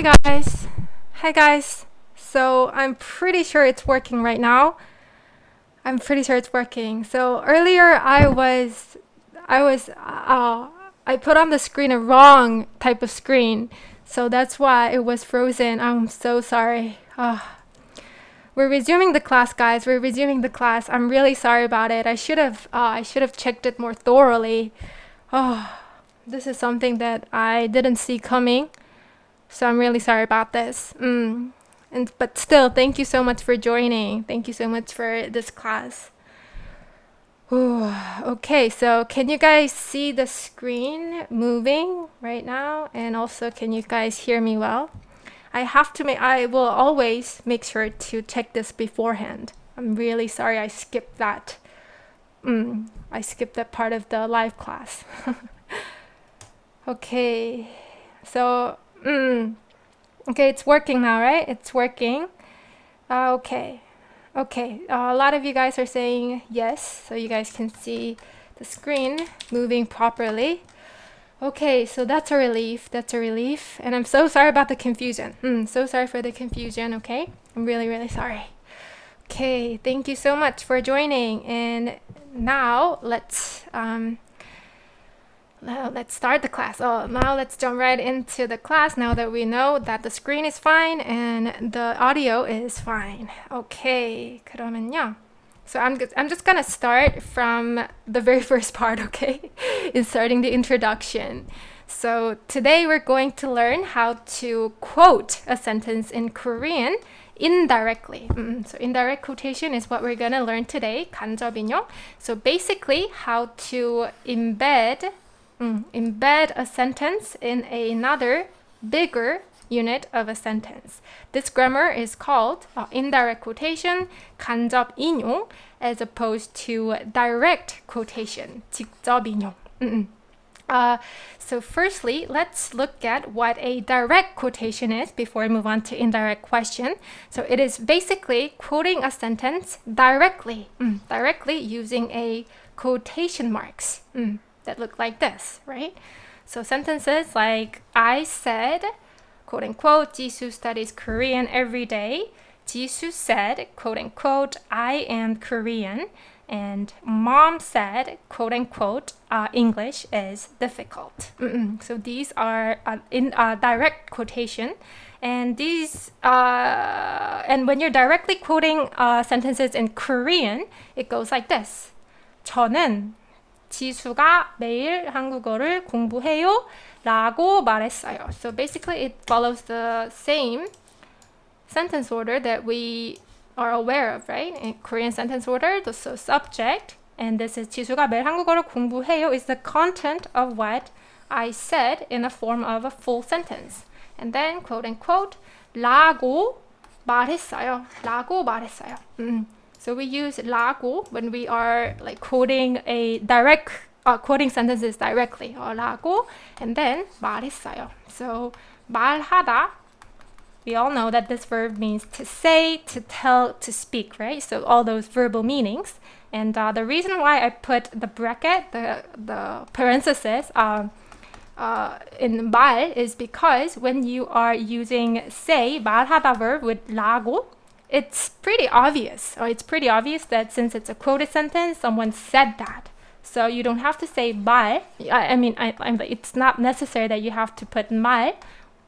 guys. Hi guys. So I'm pretty sure it's working right now. I'm pretty sure it's working. So earlier I put on the screen a wrong type of screen. So that's why it was frozen. I'm so sorry. We're resuming the class, guys. We're resuming the class. I'm really sorry about it. I should have checked it more thoroughly. Oh, this is something that I didn't see coming. So I'm really sorry about this. But still, thank you so much for joining. Thank you so much for this class. Ooh, okay, so can you guys see the screen moving right now? And also, can you guys hear me well? I will always make sure to check this beforehand. I'm really sorry I skipped that. I skipped that part of the live class. Okay, so okay, it's working now, right? It's working. Okay. A lot of you guys are saying yes, so you guys can see the screen moving properly. Okay, so that's a relief. And I'm so sorry about the confusion. So sorry for the confusion, okay? I'm really, really sorry. Okay, thank you so much for joining. And now let's start the class. Now let's jump right into the class now that we know that the screen is fine and the audio is fine. Okay, 그러면요. So I'm just gonna start from the very first part, okay? In starting the introduction. So today we're going to learn how to quote a sentence in Korean indirectly. So indirect quotation is what we're gonna learn today. 간접 인용. So basically how to embed a sentence in another bigger unit of a sentence. This grammar is called indirect quotation, 간접 인용, as opposed to direct quotation, 직접 인용. So firstly, let's look at what a direct quotation is before we move on to indirect question. So it is basically quoting a sentence directly using a quotation marks. That look like this, right? So sentences like I said, quote unquote, Jisoo studies Korean every day. Jisoo said, quote unquote, I am Korean. And mom said, quote unquote, English is difficult. So these are in direct quotation. And these and when you're directly quoting sentences in Korean, it goes like this. 저는 지수가 매일 한국어를 공부해요 라고 말했어요. So basically it follows the same sentence order that we are aware of, right? In Korean sentence order, the subject, and this is 지수가 매일 한국어를 공부해요 is the content of what I said in the form of a full sentence. And then quote unquote 라고 말했어요. 라고 말했어요. So we use 라고 when we are like quoting a direct, quoting sentences directly. 라고 and then 말했어요. So 말하다, we all know that this verb means to say, to tell, to speak, right? So all those verbal meanings. And the reason why I put the bracket, the parenthesis in 말 is because when you are using say, 말하다 verb with 라고, it's pretty obvious that since it's a quoted sentence, someone said that. So you don't have to say 말. It's not necessary that you have to put 말.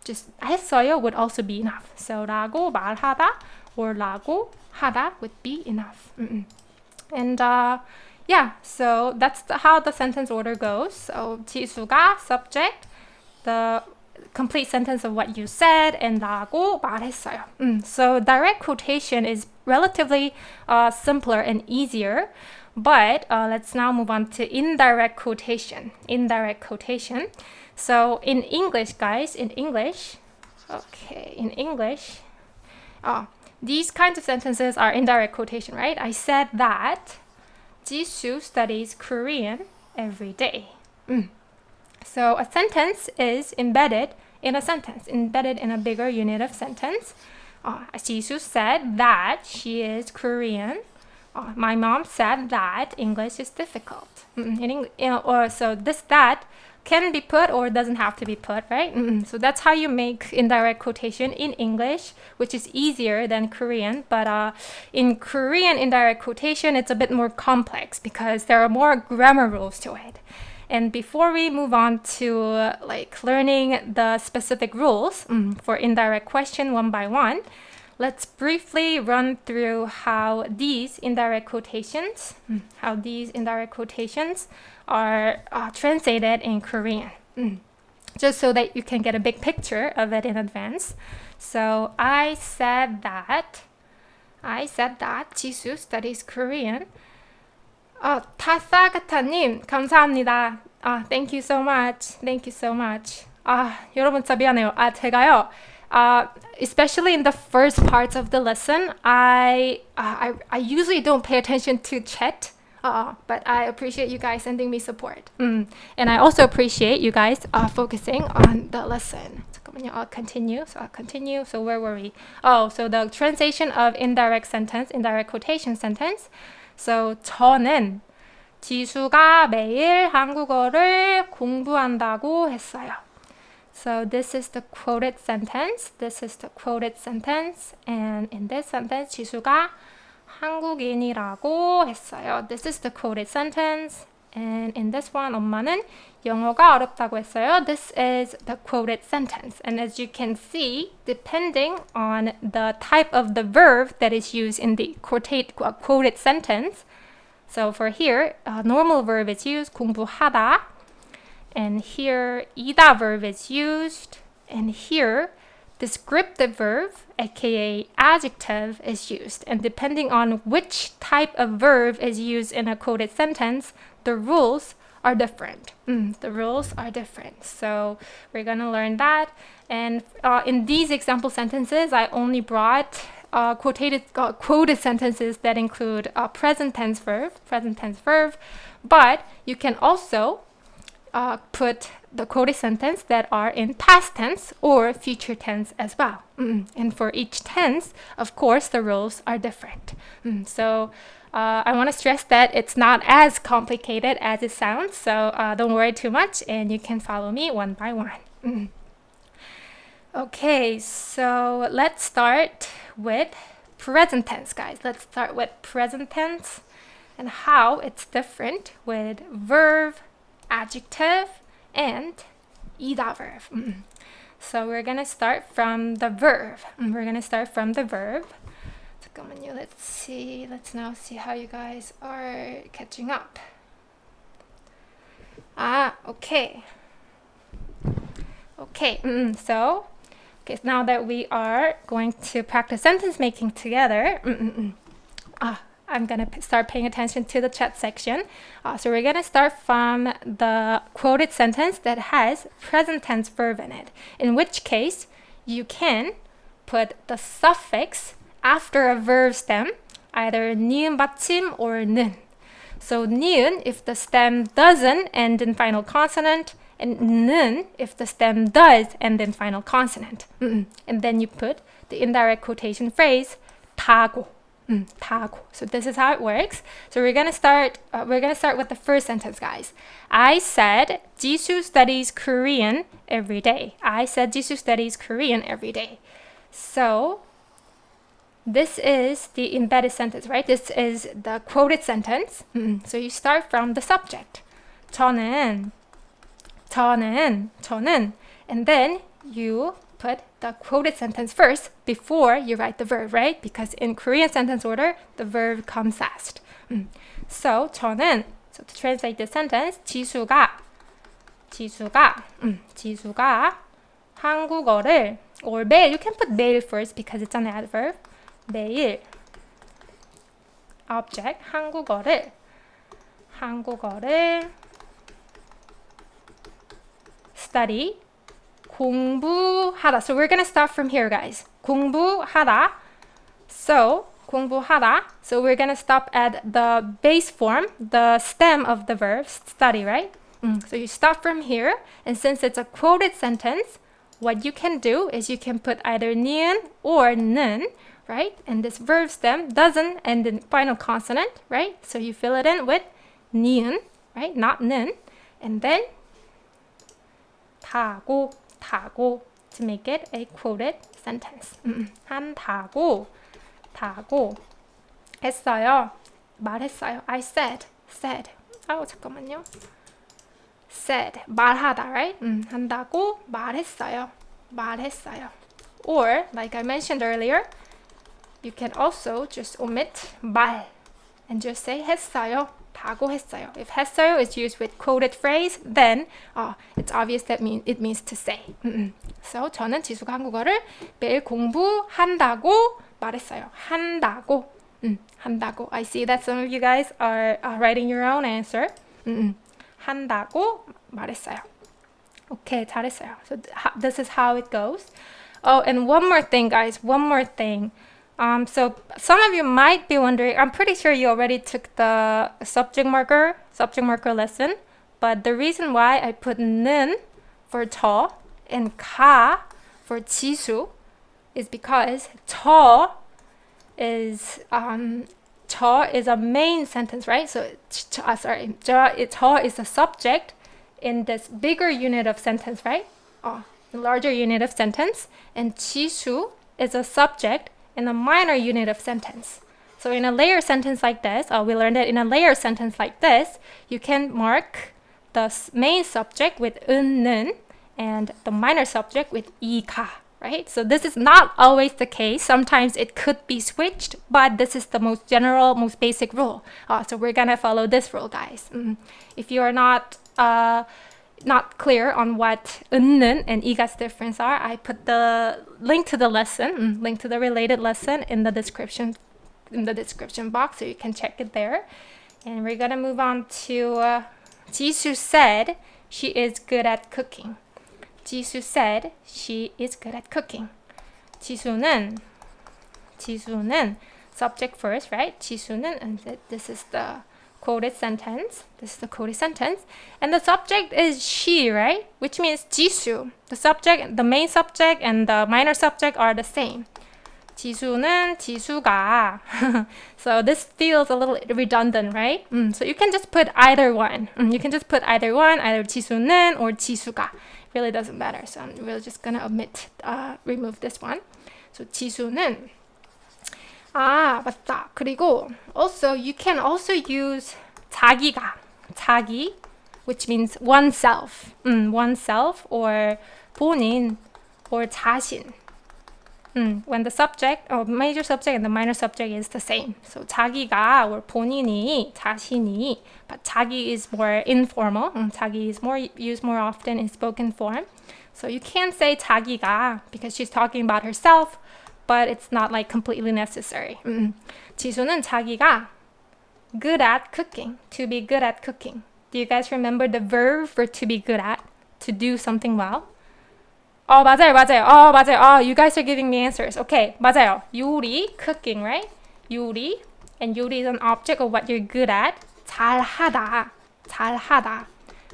Just 했어요 would also be enough. So 라고 말하다 or 라고 하다 would be enough. And so that's how the sentence order goes. So 지수가 subject, the complete sentence of what you said, and 라고 말했어요. So direct quotation is relatively simpler and easier, but let's now move on to indirect quotation. So in English, guys, these kinds of sentences are indirect quotation, right? I said that Jisoo studies Korean every day. So a sentence is embedded in a bigger unit of sentence. Jisoo said that she is Korean. My mom said that English is difficult. So that can be put or doesn't have to be put, right? So that's how you make indirect quotation in English, which is easier than Korean. But in Korean indirect quotation, it's a bit more complex because there are more grammar rules to it. And before we move on to like learning the specific rules for indirect question one by one, let's briefly run through how these indirect quotations are translated in Korean, just so that you can get a big picture of it in advance. So I said that 지수 studies Korean. 타사가타님 감사합니다. Thank you so much. Thank you so much. 여러분 진짜 미안해요. 제가요. Especially in the first parts of the lesson, I usually don't pay attention to chat, but I appreciate you guys sending me support. And I also appreciate you guys focusing on the lesson. 잠깐만요. I'll continue. So where were we? So the translation of indirect quotation sentence. So 저는 지수가 매일 한국어를 공부한다고 했어요. So this is the quoted sentence. And in this sentence, 지수가 한국인이라고 했어요. This is the quoted sentence. And in this one, 엄마는 영어가 어렵다고 했어요. This is the quoted sentence. And as you can see, depending on the type of the verb that is used in the quoted sentence, so for here, normal verb is used, 공부하다. And here, 이다 verb is used. And here, descriptive verb, aka adjective, is used. And depending on which type of verb is used in a quoted sentence, the rules are different. The rules are different. So we're going to learn that. And in these example sentences, I only brought quoted sentences that include present tense verb. But you can also put the quoted sentence that are in past tense or future tense as well. And for each tense, of course, the rules are different. So I want to stress that it's not as complicated as it sounds. So don't worry too much and you can follow me one by one. Okay, so let's start with present tense, guys. Let's start with present tense and how it's different with verb, adjective, and 이다 verb. So we're going to start from the verb. 잠깐만요. Let's see. Let's now see how you guys are catching up. Okay. So now that we are going to practice sentence making together, I'm going to start paying attention to the chat section. So we're going to start from the quoted sentence that has present tense verb in it, in which case you can put the suffix after a verb stem, either 니은 받침 or 는. So 니은 if the stem doesn't end in final consonant, and 는 if the stem does end in final consonant. And then you put the indirect quotation phrase 타고. 타고. So this is how it works. So we're gonna start with the first sentence, guys. I said 지수 studies Korean every day. So this is the embedded sentence, right? This is the quoted sentence. So you start from the subject. 저는, and then you put the quoted sentence first before you write the verb, right? Because in Korean sentence order, the verb comes last. So 저는, so to translate the sentence, 지수가 한국어를, or 매일, you can put 매일 first because it's an adverb. 매일, object, 한국어를 study, 공부하다. So we're gonna start from here, guys. 공부하다. So we're gonna stop at the base form, the stem of the verb, study, right? So you stop from here, and since it's a quoted sentence, what you can do is you can put either 니은 or 는, right? And this verb stem doesn't end in final consonant, right? So you fill it in with 니은, right? Not 는. And then 타고, 타고, to make it a quoted sentence. 한다고, 타고, 했어요. 말했어요. I said. 잠깐만요. said, 말하다, right? 한다고 말했어요. Or, like I mentioned earlier, you can also just omit 말 and just say 했어요. 다고 했어요. If 했어요 is used with quoted phrase, then it's obvious that it means to say. So 저는 지수가 한국어를 매일 공부한다고 말했어요. 한다고. I see that some of you guys are writing your own answer. 한다고 말했어요. Okay, 잘했어요. So this is how it goes. Oh, and one more thing, guys. So some of you might be wondering, I'm pretty sure you already took the subject marker lesson, but the reason why I put 는 for 저 and 가 for 지수 is because 저 is a main sentence, right? So 저 is a subject in this bigger unit of sentence, right? The larger unit of sentence, and 지수 is a subject in a minor unit of sentence. So in a layer sentence like this, we learned that in a layer sentence like this, you can mark the main subject with 는 and the minor subject with 이가, right? So this is not always the case. Sometimes it could be switched, but this is the most general, most basic rule. So we're gonna follow this rule, guys. If you are not clear on what 는 and 이가's difference are, I put the link to the lesson, link to the related lesson in the description box, so you can check it there. And we're gonna move on to 지수 said she is good at cooking. 지수 said she is good at cooking. 지수는 subject first, right? 지수는, and this is the quoted sentence. And the subject is she, right? Which means 지수. The main subject and the minor subject are the same. 지수는 지수가. So this feels a little redundant, right? So you can just put either one. Either 지수는 or 지수가. Really doesn't matter. So I'm really just gonna remove this one. So 지수는. 맞다. 그리고 also you can also use 자기, which means oneself, or 본인, or 자신. When the subject or major subject and the minor subject is the same. So 자기가 or 본인이, 자신이, but 자기 is more informal. 자기 is used more often in spoken form. So you can say 자기가 because she's talking about herself, but it's not like completely necessary. 지수는 자기가 good at cooking, to be good at cooking. Do you guys remember the verb for to be good at, to do something well? 맞아요. You guys are giving me answers. Okay, 맞아요. 요리, cooking, right? 요리, and 요리 is an object of what you're good at. 잘하다.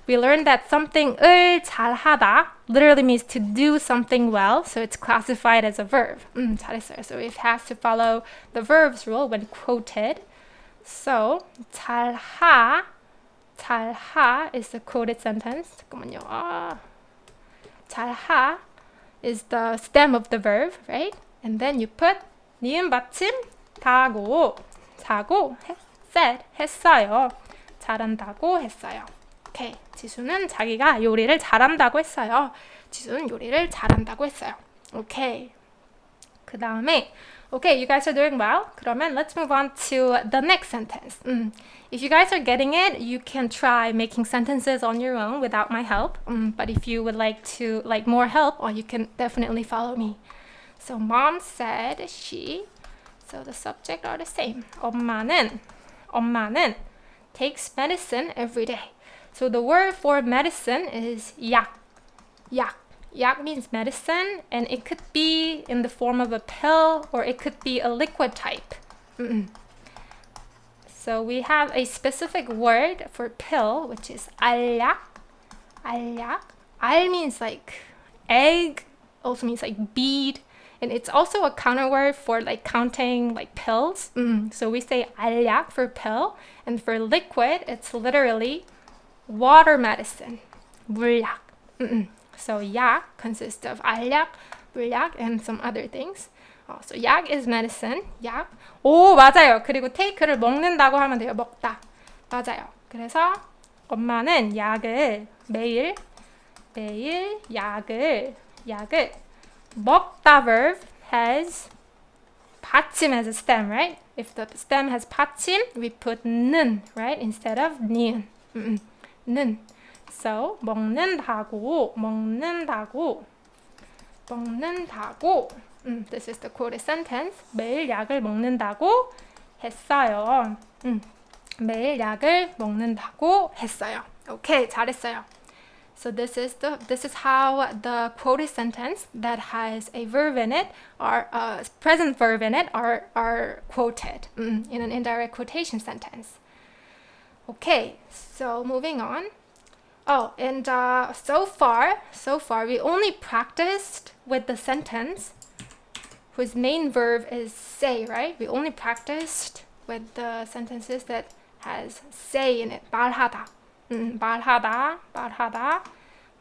We learned that something을 잘하다 literally means to do something well, so it's classified as a verb. 잘했어요. So it has to follow the verbs rule when quoted. So 잘하 is the quoted sentence. 잠깐만요. 잘하 is the stem of the verb, right? And then you put 니은 받침 다고 said 했어요. 잘한다고 했어요. Okay, 지수는 자기가 요리를 잘한다고 했어요. Okay. 그 다음에 okay, you guys are doing well. 그러면 let's move on to the next sentence. If you guys are getting it, you can try making sentences on your own without my help. But if you would like more help, you can definitely follow me. So mom said she. So the subject are the same. 엄마는 takes medicine every day. So the word for medicine is 약. 약 means medicine, and it could be in the form of a pill or it could be a liquid type. So we have a specific word for pill, which is 알약. 알 means like egg, also means like bead, and it's also a counter word for like counting like pills. So we say 알약 for pill, and for liquid, it's literally water medicine, 물약. So 약 consists of 알약, 물약, and some other things. So 약 is medicine. 약. 오, 맞아요. 그리고 take를 먹는다고 하면 돼요. 먹다. 맞아요. 그래서 엄마는 약을 매일 약을 먹다 verb has 받침 as a stem, right? If the stem has 받침, we put 는, right? Instead of 니은. 는. So 먹는다고. This is the quoted sentence. 매일 약을 먹는다고 했어요. 매일 약을 먹는다고 했어요. Okay, 잘했어요. So this is how the quoted sentence that has a verb in it or a present verb in it are quoted in an indirect quotation sentence. Okay, so moving on. Oh, and so far we only practiced with the sentence whose main verb is say, right? We only practiced with the sentences that has say in it. 말하다.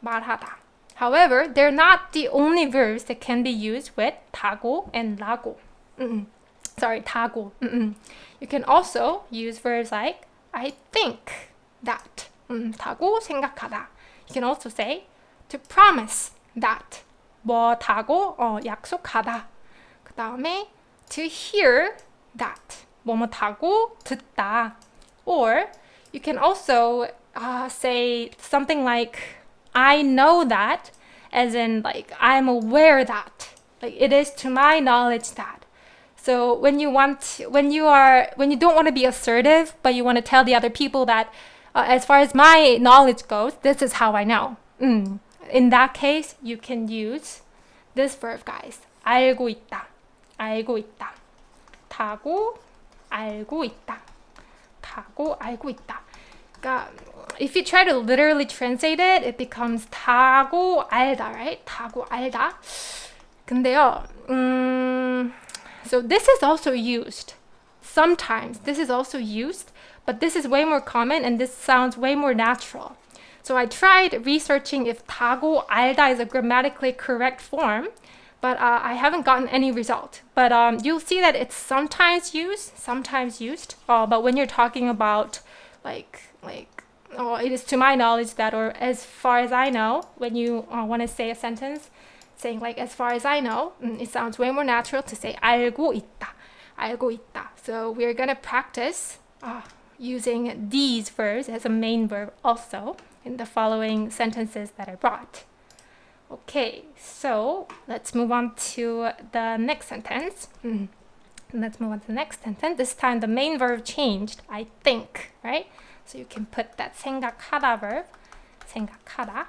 말하다. However, they're not the only verbs that can be used with 타고 and 라고. Sorry, 타고. You can also use verbs like I think that. 타고 생각하다. You can also say to promise that. 뭐 타고 약속하다. 그 다음에 to hear that. 뭐뭐 타고 듣다. Or you can also say something like I know that, as in like I'm aware that. Like it is to my knowledge that. So when you don't want to be assertive, but you want to tell the other people that as far as my knowledge goes, this is how I know. In that case, you can use this verb, guys. 알고 있다. 타고 알고 있다. If you try to literally translate it, it becomes 타고 알다, right? 타고 알다. 근데요, so this is also used. Sometimes this is also used, but this is way more common and this sounds way more natural. So I tried researching if 타고 알다 is a grammatically correct form, but I haven't gotten any result. But you'll see that it's sometimes used. But when you're talking about it is to my knowledge that, or as far as I know, when you want to say a sentence saying like as far as I know, it sounds way more natural to say 알고 있다. So we're gonna practice using these verbs as a main verb also in the following sentences that I brought. Okay, so let's move on to the next sentence. This time the main verb changed, I think, right? So you can put that 생각하다 verb, 생각하다.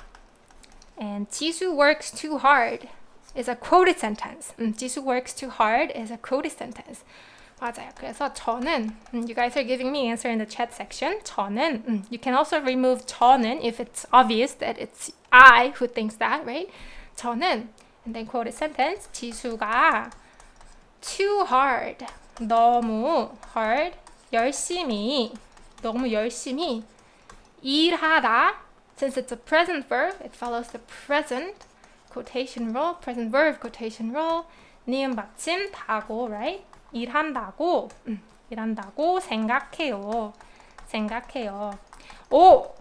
And 지수 works too hard is a quoted sentence. 지수 works too hard is a quoted sentence. 맞아요. 그래서 저는, you guys are giving me answer in the chat section. 저는, you can also remove 저는 if it's obvious that it's I who thinks that, right? 저는, and then quoted sentence, 지수가 too hard, 너무 hard, 너무 열심히 일하다. Since it's a present verb, it follows the present quotation rule, present verb quotation rule. 니은 받침 다고, right? 일한다고 생각해요. 오,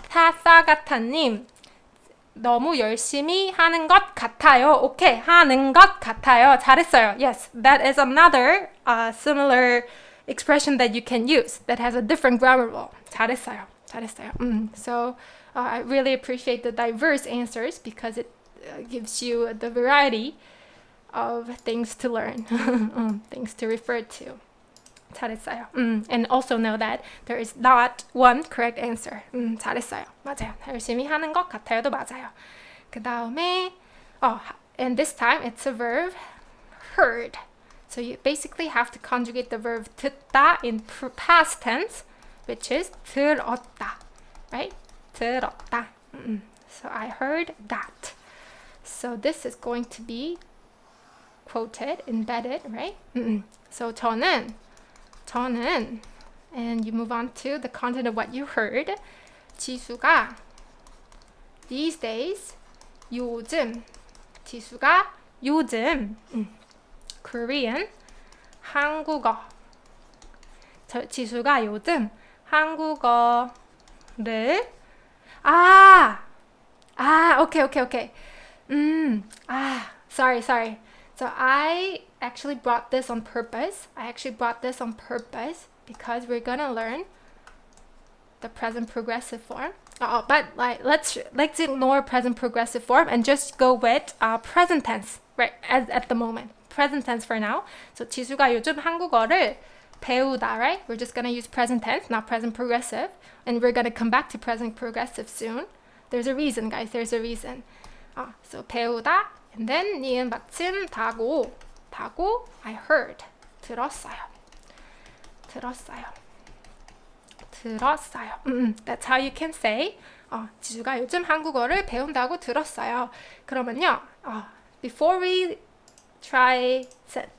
타사가타님 너무 열심히 하는 것 같아요. 오케이, 하는 것 같아요. 잘했어요. Yes, that is another similar expression that you can use that has a different grammar rule. 잘했어요. So I really appreciate the diverse answers because it gives you the variety of things to learn, things to refer to. 잘했어요. And also know that there is not one correct answer. 잘했어요. 맞아요. 열심히 하는 것 같아요도 맞아요. 그 다음에 and this time it's a verb heard. So you basically have to conjugate the verb 듣다 in past tense, which is 들었다, right? 들었다. So I heard that. So this is going to be quoted, embedded, right? So 저는, and you move on to the content of what you heard. 지수가 these days 요즘. 지수가 요즘 Korean 한국어. 지수가 요즘 한국어를 okay. Sorry. So I actually brought this on purpose. Because we're gonna learn the present progressive form. But like let's ignore present progressive form and just go with present tense right at the moment. Present tense for now. So 지수가 요즘 한국어를 배우다, right? We're just gonna use present tense, not present progressive, and we're gonna come back to present progressive soon. There's a reason, guys. There's a reason. So 배우다, and then 니은 받침 다고 I heard. 들었어요. That's how you can say 지수가 요즘 한국어를 배운다고 들었어요. 그러면요, before we try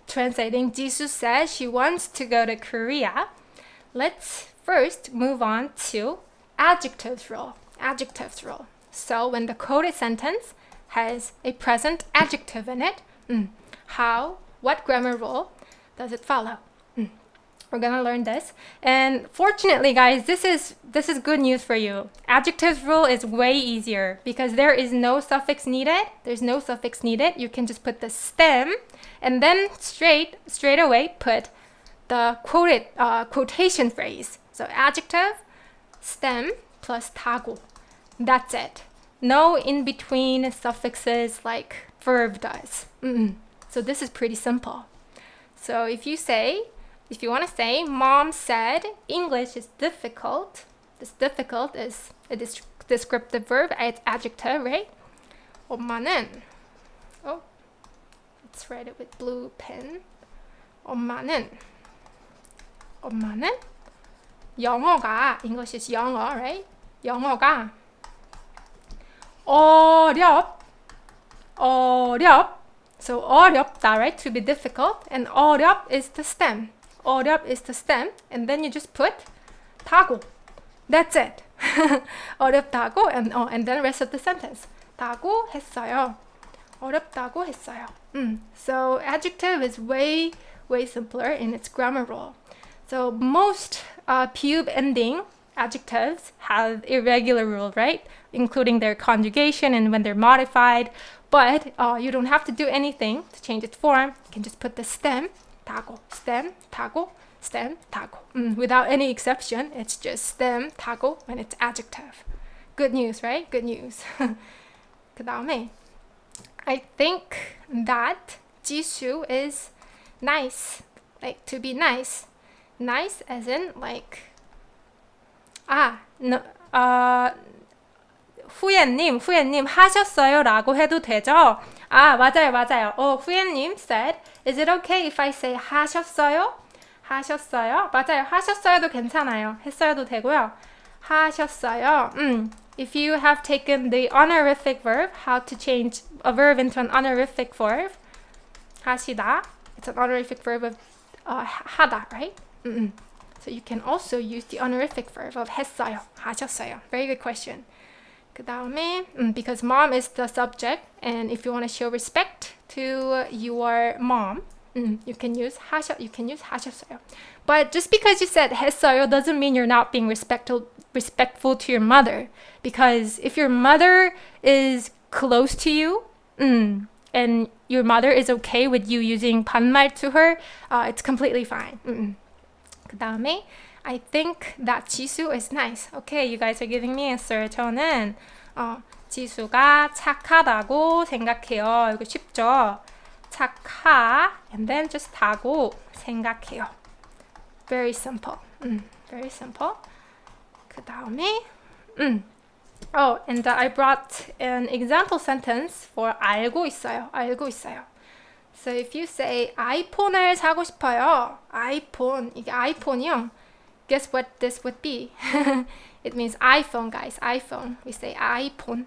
translating, Jisoo says she wants to go to Korea. Let's first move on to adjectives rule. So when the quoted sentence has a present adjective in it, what grammar rule does it follow? We're gonna learn this, and fortunately, guys, this is good news for you. Adjectives rule is way easier because there is no suffix needed. You can just put the stem, and then straight away put the quoted quotation phrase. So adjective, stem plus 다고. That's it. No in between suffixes like verb does. So this is pretty simple. So if you want to say, Mom said English is difficult. This difficult is a descriptive verb. It's adjective, right? 엄마는, let's write it with blue pen. 엄마는 영어가, English is 영어, right? 영어가 So 어렵다, right? To be difficult. And 어렵 is the stem. And then you just put 다고. That's it. 어렵다고 and then rest of the sentence. 다고 했어요. 어렵다고 했어요. So adjective is way simpler in its grammar rule. So most pube ending adjectives have irregular rule, right? Including their conjugation and when they're modified. But you don't have to do anything to change its form. You can just put the stem, 다고, stem, 다고, stem, 다고. Without any exception, it's just stem, 다고 when it's adjective. Good news, right? Good news. 그 다음에 I think that Jisoo is nice. Like to be nice. Nice as in like 후예님 하셨어요 라고 해도 되죠? 맞아요. 후예님 said, is it okay if I say 하셨어요? 맞아요. 하셨어요도 괜찮아요. 했어요도 되고요. 하셨어요. If you have taken the honorific verb, how to change a verb into an honorific verb, 하시다. It's an honorific verb of 하다, right? So you can also use the honorific verb of 했어요, 하셨어요. Very good question. 그 다음에 because mom is the subject, and if you want to show respect to your mom, you can use 하셨어요. But just because you said 했어요 doesn't mean you're not being respectful to your mother. Because if your mother is close to you, and your mother is okay with you using 반말 to her, it's completely fine. 그 다음에 I think that Jisoo is nice. Okay, you guys are giving me answer. 저는 지수가 착하다고 생각해요. 이거 쉽죠? 착하 and then just 하고 생각해요. Very simple. Very simple. 그 다음에 and I brought an example sentence for 알고 있어요. So if you say 아이폰을 사고 싶어요. 아이폰, 이게 아이폰이요. Guess what this would be? It means iPhone, guys. iPhone. We say 아이폰.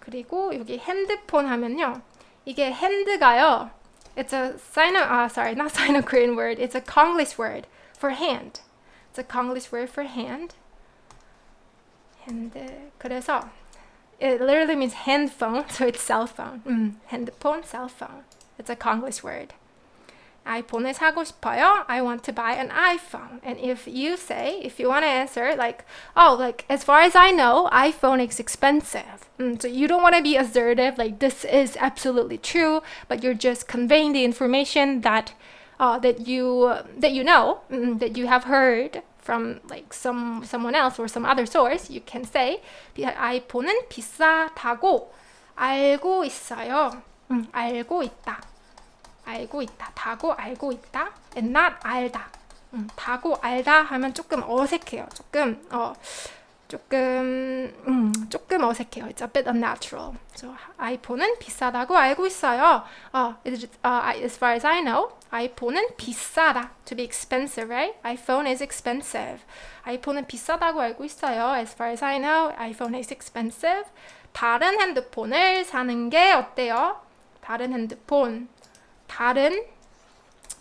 그리고 여기 핸드폰 하면요. 이게 핸드가요. It's a not Sino-Korean word. It's a Konglish word for hand. It's a Konglish word for hand. 핸드. 그래서 It literally means hand phone, so it's cell phone. 핸드폰, cell phone. It's a Konglish word. 아이폰을 사고 싶어요. I want to buy an iPhone. And if you want to answer like, oh, like as far as I know, iPhone is expensive. So you don't want to be assertive, like this is absolutely true, but you're just conveying the information that you know, that you have heard from like someone else or some other source. You can say 아이폰은 비싸다고 알고 있어요. 알고 있다. 알고 있다. 다고 알고 있다. And not 알다. 다고 알다 하면 조금 어색해요. 조금 어색해요. It's a bit unnatural. So 아이폰은 비싸다고 알고 있어요. As far as I know, 아이폰은 비싸다. To be expensive, right? iPhone is expensive. 아이폰은 비싸다고 알고 있어요. As far as I know, iPhone is expensive. 다른 핸드폰을 사는 게 어때요? 다른 핸드폰. 다른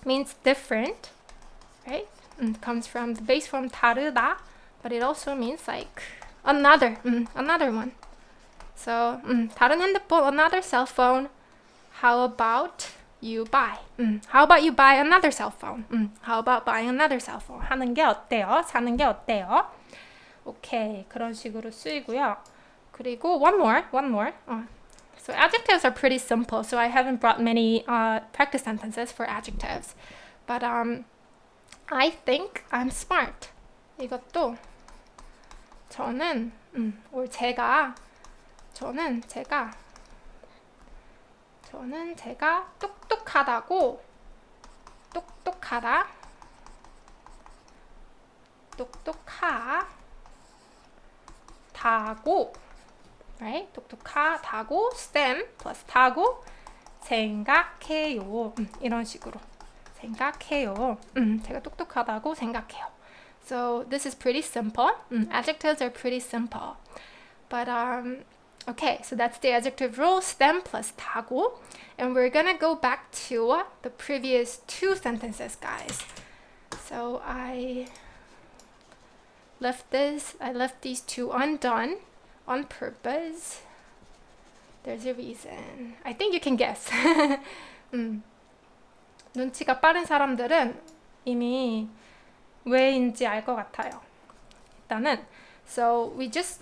means different, right? Comes from the base form 다르다, but it also means like another one. So 다른 핸드폰, another cell phone. How about you buy? How about you buy another cell phone? How about buying another cell phone? 하는 게 어때요? 사는 게 어때요? 오케이, 그런 식으로 쓰이고요. 그리고 one more. So adjectives are pretty simple, so I haven't brought many practice sentences for adjectives. But I think I'm smart. 이것도 저는 제가 똑똑하다고 똑똑하다고 right? 똑똑하다고 stem plus 다고 생각해요. 이런 식으로 생각해요. 제가 똑똑하다고 생각해요. So this is pretty simple. Adjectives are pretty simple. But okay, so that's the adjective rule, stem plus 다고. And we're gonna go back to the previous two sentences, guys. So I left these two undone on purpose. There's a reason. I think you can guess. 눈치가 빠른 사람들은 이미 왜인지 알 것 같아요. 일단은 so we just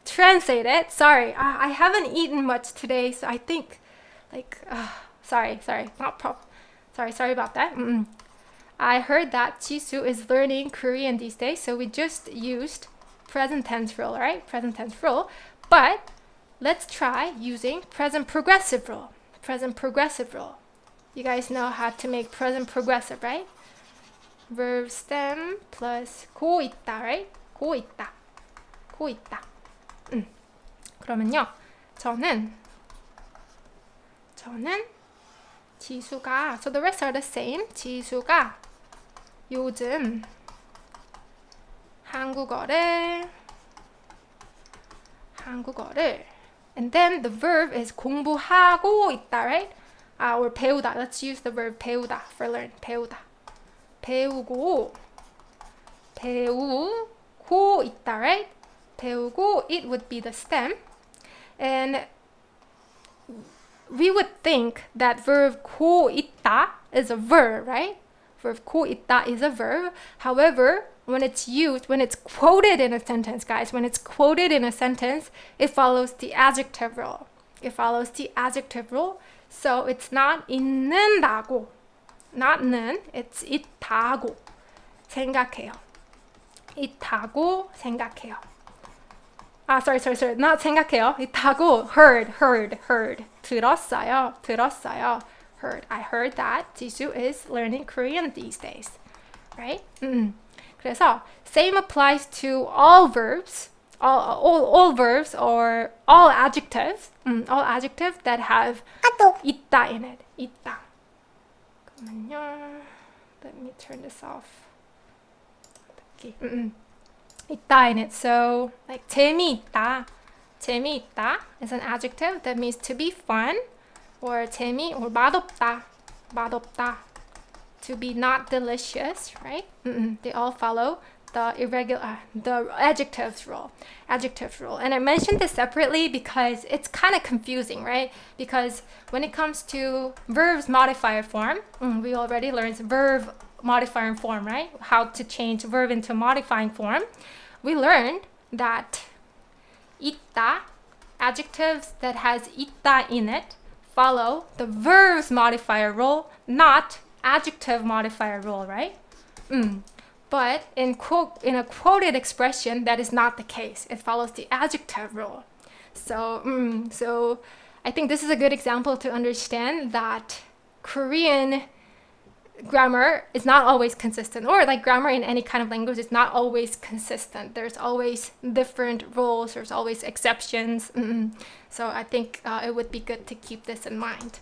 translate it. Sorry, I haven't eaten much today, so I think sorry about that. I heard that Jisoo is learning Korean these days, so we just used present tense rule, right? Present tense rule. But let's try using present progressive rule. Present progressive rule. You guys know how to make present progressive, right? Verb stem plus 고 있다, right? 고 있다. 그러면요. 저는 지수가, so the rest are the same. 지수가 요즘 한국어를 and then the verb is 공부하고 있다, right? Or 배우다. Let's use the verb 배우다 for learn. 배우다. 배우고 있다, right? 배우고, it would be the stem. And we would think that verb 고 있다 is a verb, right? Verb 고 있다 is a verb. However, when it's quoted in a sentence, guys, it follows the adjective rule. So it's not 있는다고. Not 는, it's 있다고 생각해요. Sorry. Not 생각해요. 있다고 heard. 들었어요. Heard. I heard that Jisoo is learning Korean these days. Right? 그래서 same applies to all verbs. All verbs or all adjectives. All adjectives that have 있다 in it. 있다. Let me turn this off. 있다 in it. So like 재미있다 is an adjective that means to be fun, or 재미 or 맛없다 to be not delicious, right? They all follow the adjectives rule. And I mentioned this separately because it's kind of confusing, right? Because when it comes to verbs modifier form, we already learned verb modifier form, right? How to change verb into modifying form. We learned that 있다, adjectives that has 있다 in it, follow the verbs modifier rule, not adjective modifier rule, right? But in a quoted expression, that is not the case. It follows the adjective rule. So I think this is a good example to understand that Korean grammar is not always consistent, or like grammar in any kind of language is not always consistent. There's always different rules. There's always exceptions. So I think it would be good to keep this in mind.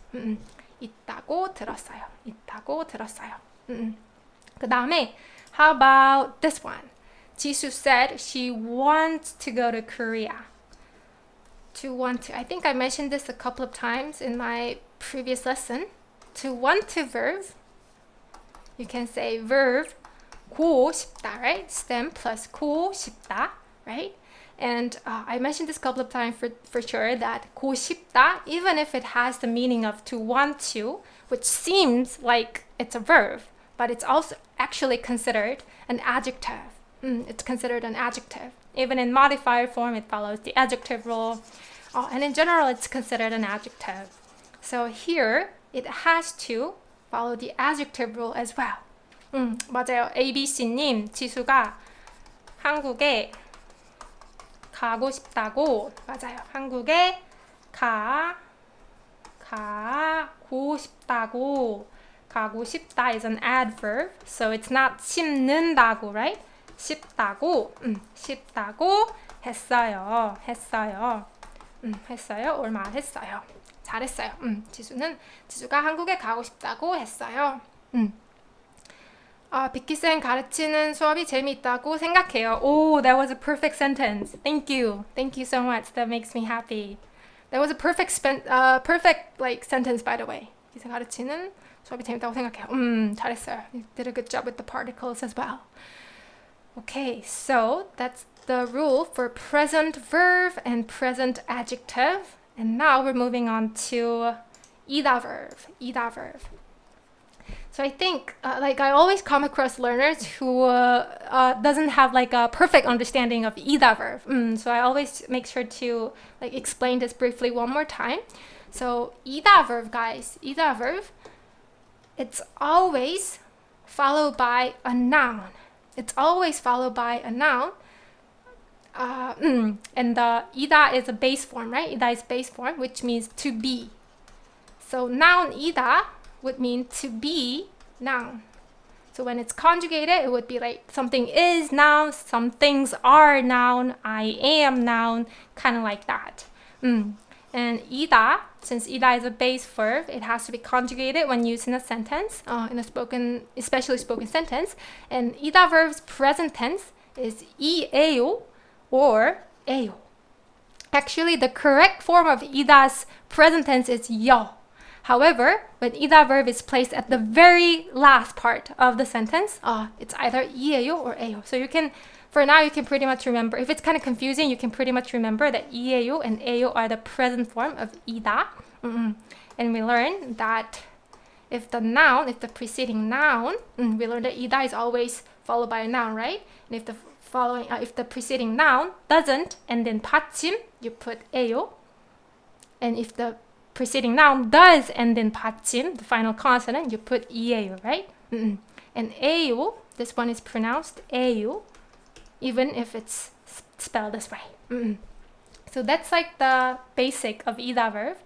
있다고 들었어요. 있다고 들었어요. 그 다음에 how about this one? Jisoo said she wants to go to Korea. To want to. I think I mentioned this a couple of times in my previous lesson. To want to verb. You can say verb 고 싶다, right? Stem plus 고 싶다, right? And I mentioned this a couple of times for sure that 고 싶다, even if it has the meaning of to want to, which seems like it's a verb, but it's also actually considered an adjective. It's considered an adjective. Even in modifier form, it follows the adjective rule. And in general, it's considered an adjective. So here, it has to follow the adjective rule as well. 맞아요. ABC님, 지수가 한국에 가고 싶다고. 맞아요. 한국에 가고 싶다고. 가고 싶다 is an adverb, so it's not 싶는다고, right? 싶다고, 싶다고 했어요. 했어요. or 말했어요. 잘했어요. 지수가 한국에 가고 싶다고 했어요. 비키쌤 가르치는 수업이 재미있다고 생각해요. Oh, that was a perfect sentence. Thank you so much. That makes me happy. That was a perfect sentence, by the way. 비키쌤 가르치는 수업이 재밌다고 생각해요. 잘했어요. You did a good job with the particles as well. Okay, so that's the rule for present verb and present adjective. And now we're moving on to ida verb. So I think, I always come across learners who doesn't have like a perfect understanding of ida verb. So I always make sure to explain this briefly one more time. So ida verb, guys, ida verb, it's always followed by a noun. It's always followed by a noun. And the ida is a base form, right? Ida is base form, which means to be. So noun ida would mean to be noun. So when it's conjugated, it would be like something is noun, some things are noun, I am noun, kind of like that. And ida, since ida is a base verb, it has to be conjugated when used in a sentence, especially spoken sentence. And ida verb's present tense is 이에요 or 에요. Actually, the correct form of ida's present tense is 여. However, when ida verb is placed at the very last part of the sentence, it's either 이에요 or 에요. So for now, you can pretty much remember. If it's kind of confusing, you can pretty much remember that 이에요 and 에요 are the present form of ida. And we learn that if the preceding noun, we learn that ida is always followed by a noun, right? And if the preceding noun doesn't end in 받침, you put 에요. And if the preceding noun does end in 받침, the final consonant, you put 이에요, right? And 에요, this one is pronounced 에요, even if it's spelled this way. So that's like the basic of ida verb.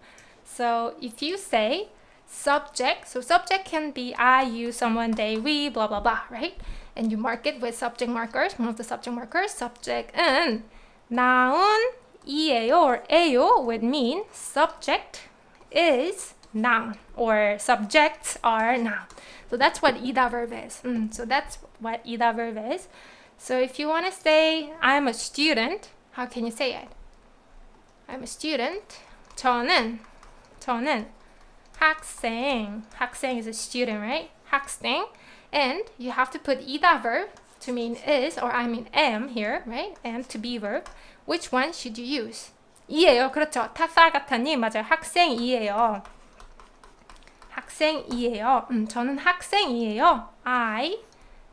So if you say subject, so subject can be I, you, someone, they, we, blah, blah, blah, right? And you mark it with subject markers, one of the subject markers, subject, and noun, 이에요 or 에요 would mean subject is noun, or subjects are noun. So that's what ida verb is. So that's what ida verb is. So if you want to say I'm a student, how can you say it? I'm a student. 저는 학생. 학생 is a student, right? 학생. And you have to put ida verb to mean is, or I mean am here, right? Am to be verb. Which one should you use? 이에요. 그렇죠. 타사가타님 맞아요. 학생이에요. 학생이에요. 저는 학생이에요. I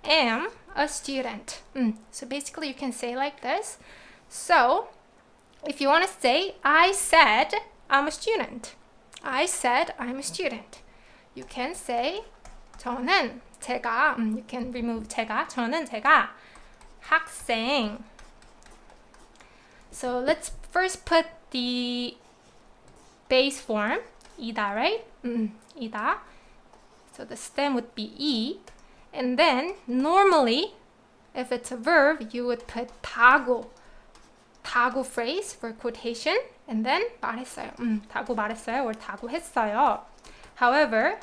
am a student. So basically you can say like this. So if you want to say I said I'm a student. I said I'm a student. You can say 저는 제가 you can remove 제가 저는 제가 학생. So let's first put the base form 이다, right? 이다. So the stem would be E. And then normally if it's a verb you would put 타고 phrase for quotation and then 말했어요. 타고 말했어요 or 타고 했어요. However,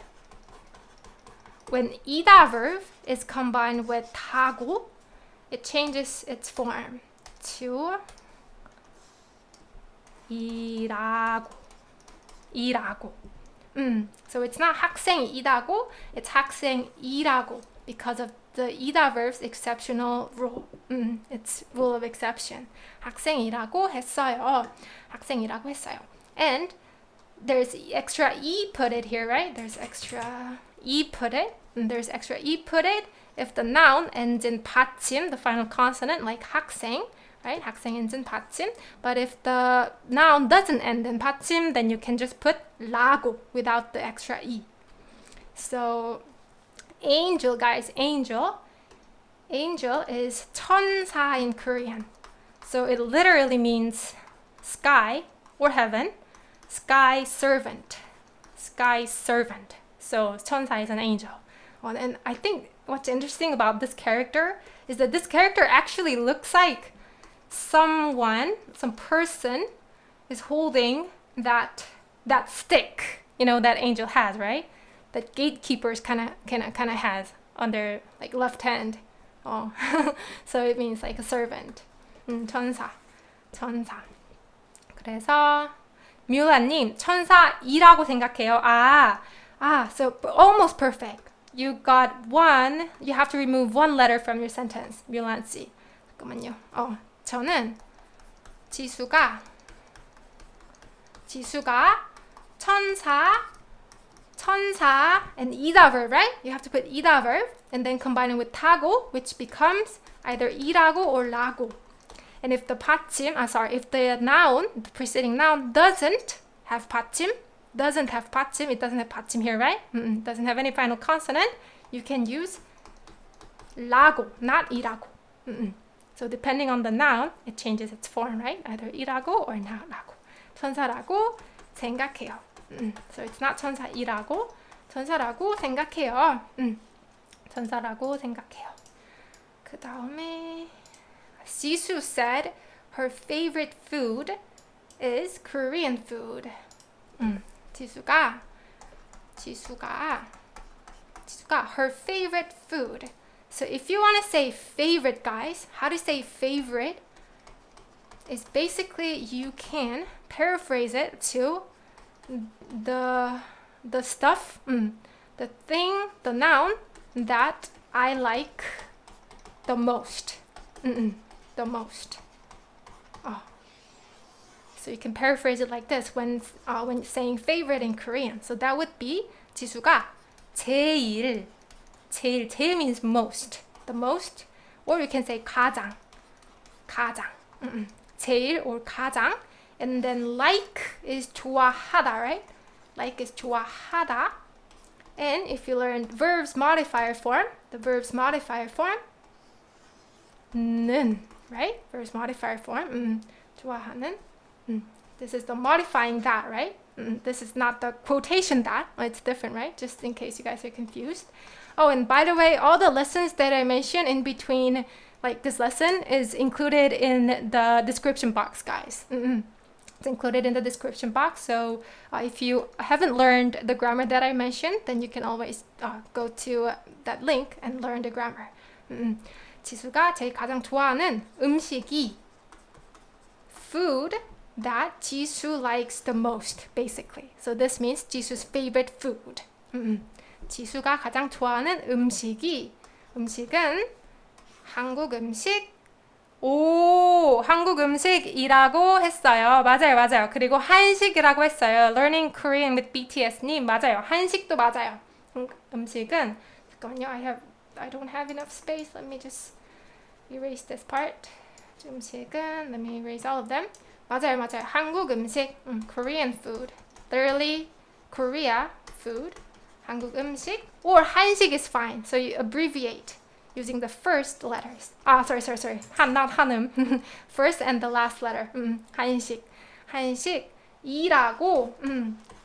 when 이다 verb is combined with 타고, it changes its form to 이라고. So it's not 학생이라고, it's 학생이라고 because of the 이다 verb's exceptional rule. It's rule of exception. 학생이라고 했어요. 학생이라고 했어요. And there's extra E put it here, right? There's extra E put it. And there's extra E put it if the noun ends in 받침, the final consonant, like 학생, right? 학생 ends in 받침. But if the noun doesn't end in 받침, then you can just put 라고 without the extra E. So angel, guys, angel is 천사 in Korean. So it literally means sky or heaven, sky servant. So 천사 is an angel. And I think what's interesting about this character is that this character actually looks like some person is holding that stick, that angel has, right? That gatekeepers kind of has on their like left hand. Oh, so it means like a servant. 천사. 그래서 뮤라님 천사이라고 생각해요. So almost perfect. You got one. You have to remove one letter from your sentence. 뮤란 씨. 잠깐만요. 저는 지수가 천사 and 이다 verb, right? You have to put 이다 verb and then combine it with 타고, which becomes either 이라고 or 라고. And if the noun, the preceding noun doesn't have 받침, it doesn't have 받침 here, right? Doesn't have any final consonant, you can use 라고, not 이라고. So depending on the noun, it changes its form, right? Either 이라고 or not 라고. 천사라고 생각해요. So it's not 천사이라고, 천사라고 생각해요. 천사라고 생각해요. 그 다음에 Sisu said her favorite food is Korean food. 지수가 her favorite food. So if you want to say favorite, guys, how to say favorite is basically you can paraphrase it to the stuff, the thing, the noun that I like the most. The most. So you can paraphrase it like this when saying favorite in Korean. So that would be 지수가 제일 means most, the most, or you can say 가장. 제일 or 가장, and then like is 좋아하다, right? Like is 좋아하다. And if you learned verbs modifier form, the verbs modifier form 는, right? Verbs modifier form 좋아하는. This is the modifying that, right? This is not the quotation that. It's different, right? Just in case you guys are confused. Oh, and by the way, all the lessons that I mentioned in between, like this lesson, is included in the description box, guys. It's included in the description box. So if you haven't learned the grammar that I mentioned, then you can always go to that link and learn the grammar. 지수가 제일 가장 좋아하는 음식이 food that 지수 likes the most, basically. So this means 지수's favorite food. 지수가 가장 좋아하는 음식은 한국 음식. 오, 한국 음식이라고 했어요. 맞아요, 맞아요. 그리고 한식이라고 했어요. Learning Korean with BTS님 맞아요. 한식도 맞아요. 음식은 잠깐만요. I don't have enough space. Let me just erase this part. 음식은 let me erase all of them. 맞아요, 맞아요. 한국 음식, Korean food. Literally Korea food. 한국 음식 or 한식 is fine. So you abbreviate using the first letters. Sorry. not 한음. First and the last letter. 한식. 한식이라고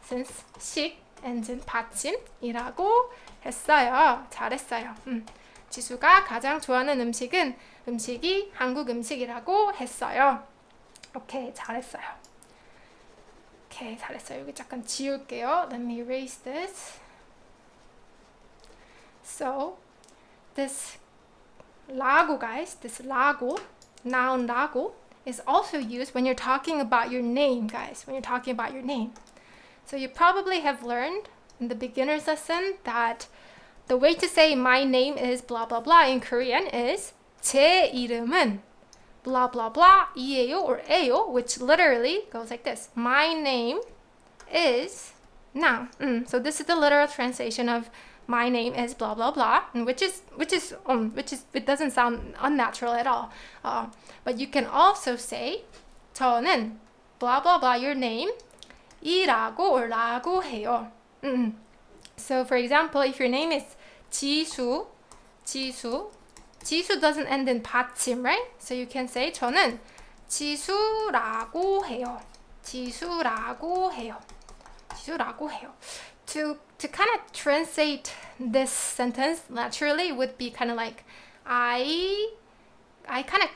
since 식 ends in 받침이라고 했어요. 잘했어요. 지수가 가장 좋아하는 음식이 한국 음식이라고 했어요. 오케이, 잘했어요. 오케이, 잘했어요. 여기 잠깐 지울게요. Let me erase this. So, this 라고, guys, this 라고, noun 라고, is also used when you're talking about your name, guys, when you're talking about your name. So you probably have learned in the beginner's lesson that the way to say my name is blah blah blah in Korean is 제 이름은 blah blah blah 이에요 or 에요, which literally goes like this. My name is noun. So this is the literal translation of my name is blah blah blah, which is it doesn't sound unnatural at all. But you can also say 저는 blah blah blah your name 이라고 or 라고 해요. So for example, if your name is 지수 doesn't end in 받침, right? So you can say 저는 지수라고 해요. To kind of translate this sentence naturally would be kind of like I kind of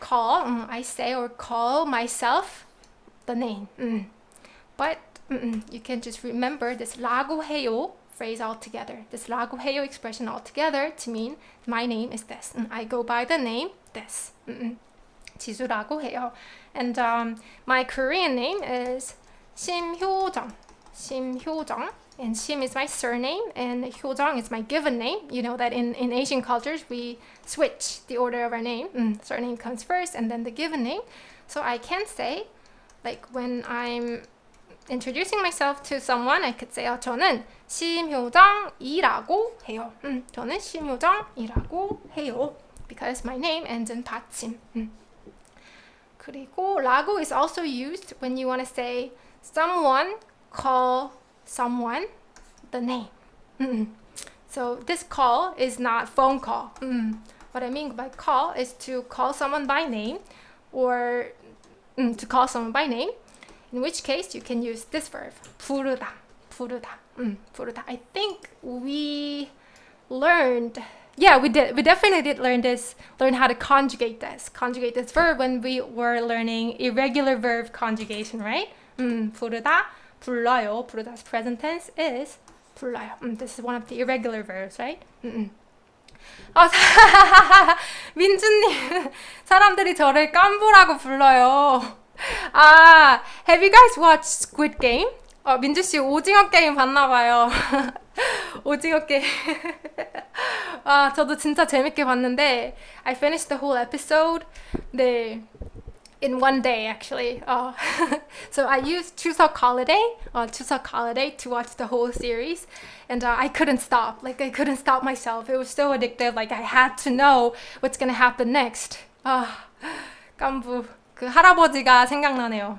I say or call myself the name. But you can just remember this 라고 해요 phrase altogether. This 라고 해요 expression altogether to mean my name is this. I go by the name this. 지수라고 해요. And my Korean name is 심효정. And Shim is my surname and Hyojong is my given name. You know that in Asian cultures we switch the order of our name. Surname comes first and then the given name. So I can say, like when I'm introducing myself to someone, I could say 저는 심효정이라고 해요. 저는 심효정이라고 해요. Because my name ends in 받침. 그리고 라고 is also used when you want to say someone call someone the name. So this call is not phone call. What I mean by call is to call someone by name or to call someone by name, in which case you can use this verb, 부르다. I think we learned, we definitely did learn how to conjugate this verb when we were learning irregular verb conjugation, right? 부르다, 불러요. 부르다's present tense is 불러요. This is one of the irregular verbs, right? 민주님, 사람들이 저를 깐부라고 불러요. Have you guys watched Squid Game? 민주 씨 오징어 게임 봤나 봐요. 오징어 게임. 저도 진짜 재밌게 봤는데 I finished the whole episode. 네. In one day, actually. So I used 추석 holiday to watch the whole series, and I couldn't stop. Like I couldn't stop myself. It was so addictive. Like I had to know what's gonna happen next. 깐부. 그 할아버지가 생각나네요.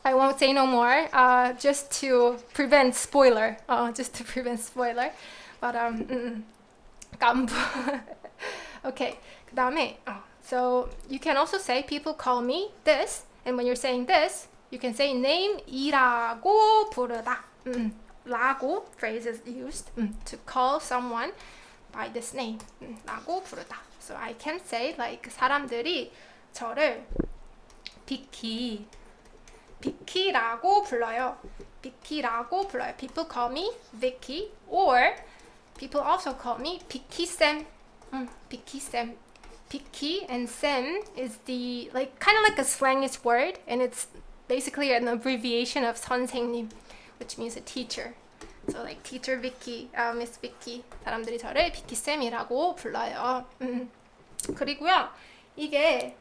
I won't say no more. Just to prevent spoiler. But 깐부. Okay. 그다음에 So you can also say people call me this, and when you're saying this, you can say name이라고 부르다. 라고 phrase is used to call someone by this name. 라고 부르다. So I can say like 사람들이 저를 비키라고 불러요. People call me Vicky, or people also call me 비키쌤. 비키쌤. Vicky and Sim is the kind of like a slangish word, and it's basically an abbreviation of 선생님, which means a teacher. So like teacher Vicky, Miss Vicky. 사람들이 저를 비키 쌤이라고 불러요. 그리고요, 이게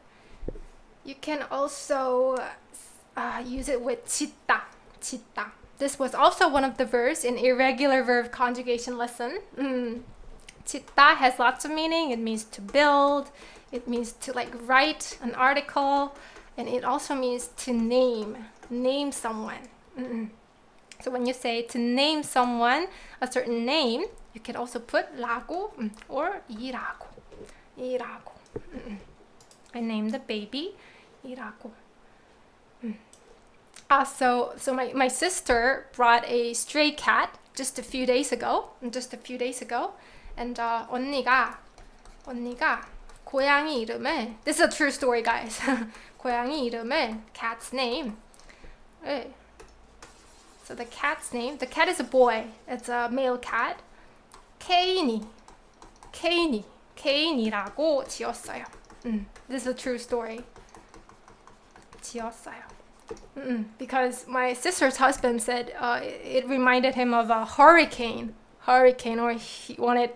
you can also use it with 짓다. 짓다. This was also one of the verbs in irregular verb conjugation lesson. 짓다 has lots of meaning. It means to build. It means to like write an article, and it also means to name someone. So when you say to name someone a certain name, you can also put 라고 or 이라고. 이라고. I named the baby 이라고. So my sister brought a stray cat just a few days ago. And 언니가 고양이 이름을, this is a true story, guys. 고양이 이름을, cat's name. So the cat's name, the cat is a boy. It's a male cat. 케인이라고 지었어요. This is a true story. 지었어요. Because my sister's husband said it reminded him of a hurricane, or he wanted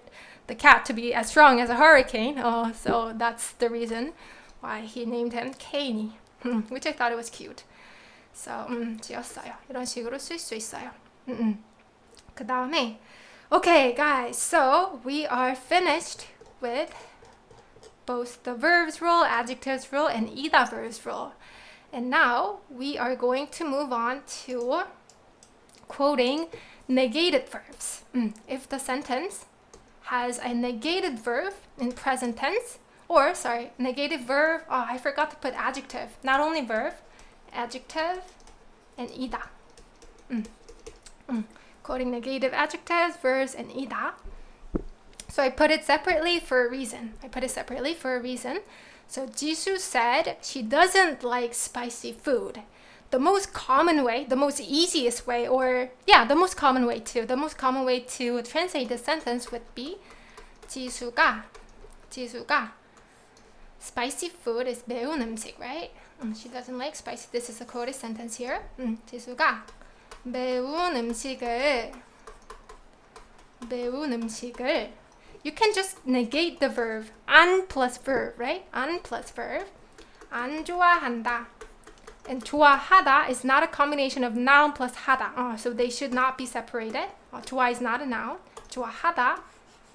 the cat to be as strong as a hurricane. So that's the reason why he named him Kaini, which I thought it was cute. So 지었어요. 이런 식으로 쓸 수 있어요. 그 다음에 okay, guys. So we are finished with both the verbs rule, adjectives rule, and ida verbs rule. And now we are going to move on to quoting negated verbs. If the sentence has a negated verb in present tense, or negative verb, I forgot to put adjective, not only verb, adjective and ida. Quoting negative adjectives, verbs, and ida. So I put it separately for a reason. So Jisoo said she doesn't like spicy food. The most common way, the most easiest way, the most common way to translate this sentence would be 지수가 spicy food is 매운 음식, right? She doesn't like spicy. This is a quoted sentence here. 지수가 매운 음식을 you can just negate the verb 안 plus verb, right? 안 plus verb. 안 좋아한다. And 좋아하다 is not a combination of noun plus 하다. So they should not be separated. 좋아 is not a noun. 좋아하다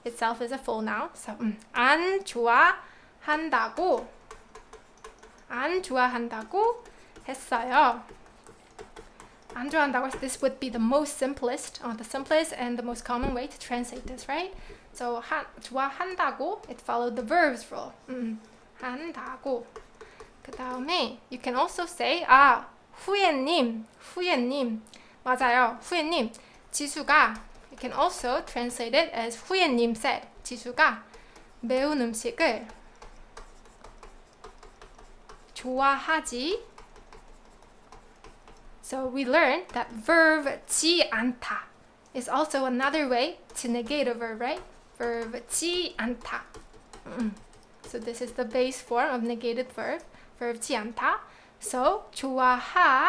itself is a full noun. So 안 좋아한다고 했어요. 안 좋아한다고. This would be the simplest and the most common way to translate this, right? So 좋아한다고, it followed the verbs rule. 한다고. 그 다음에 you can also say 후예님 맞아요. 후예님 지수가, you can also translate it as 후예님 said. 지수가 매운 음식을 좋아하지. So we learned that verb 지 않다 is also another way to negate a verb, right? Verb 지 않다. So this is the base form of negated verb. Verb 지 않다. So 좋아하지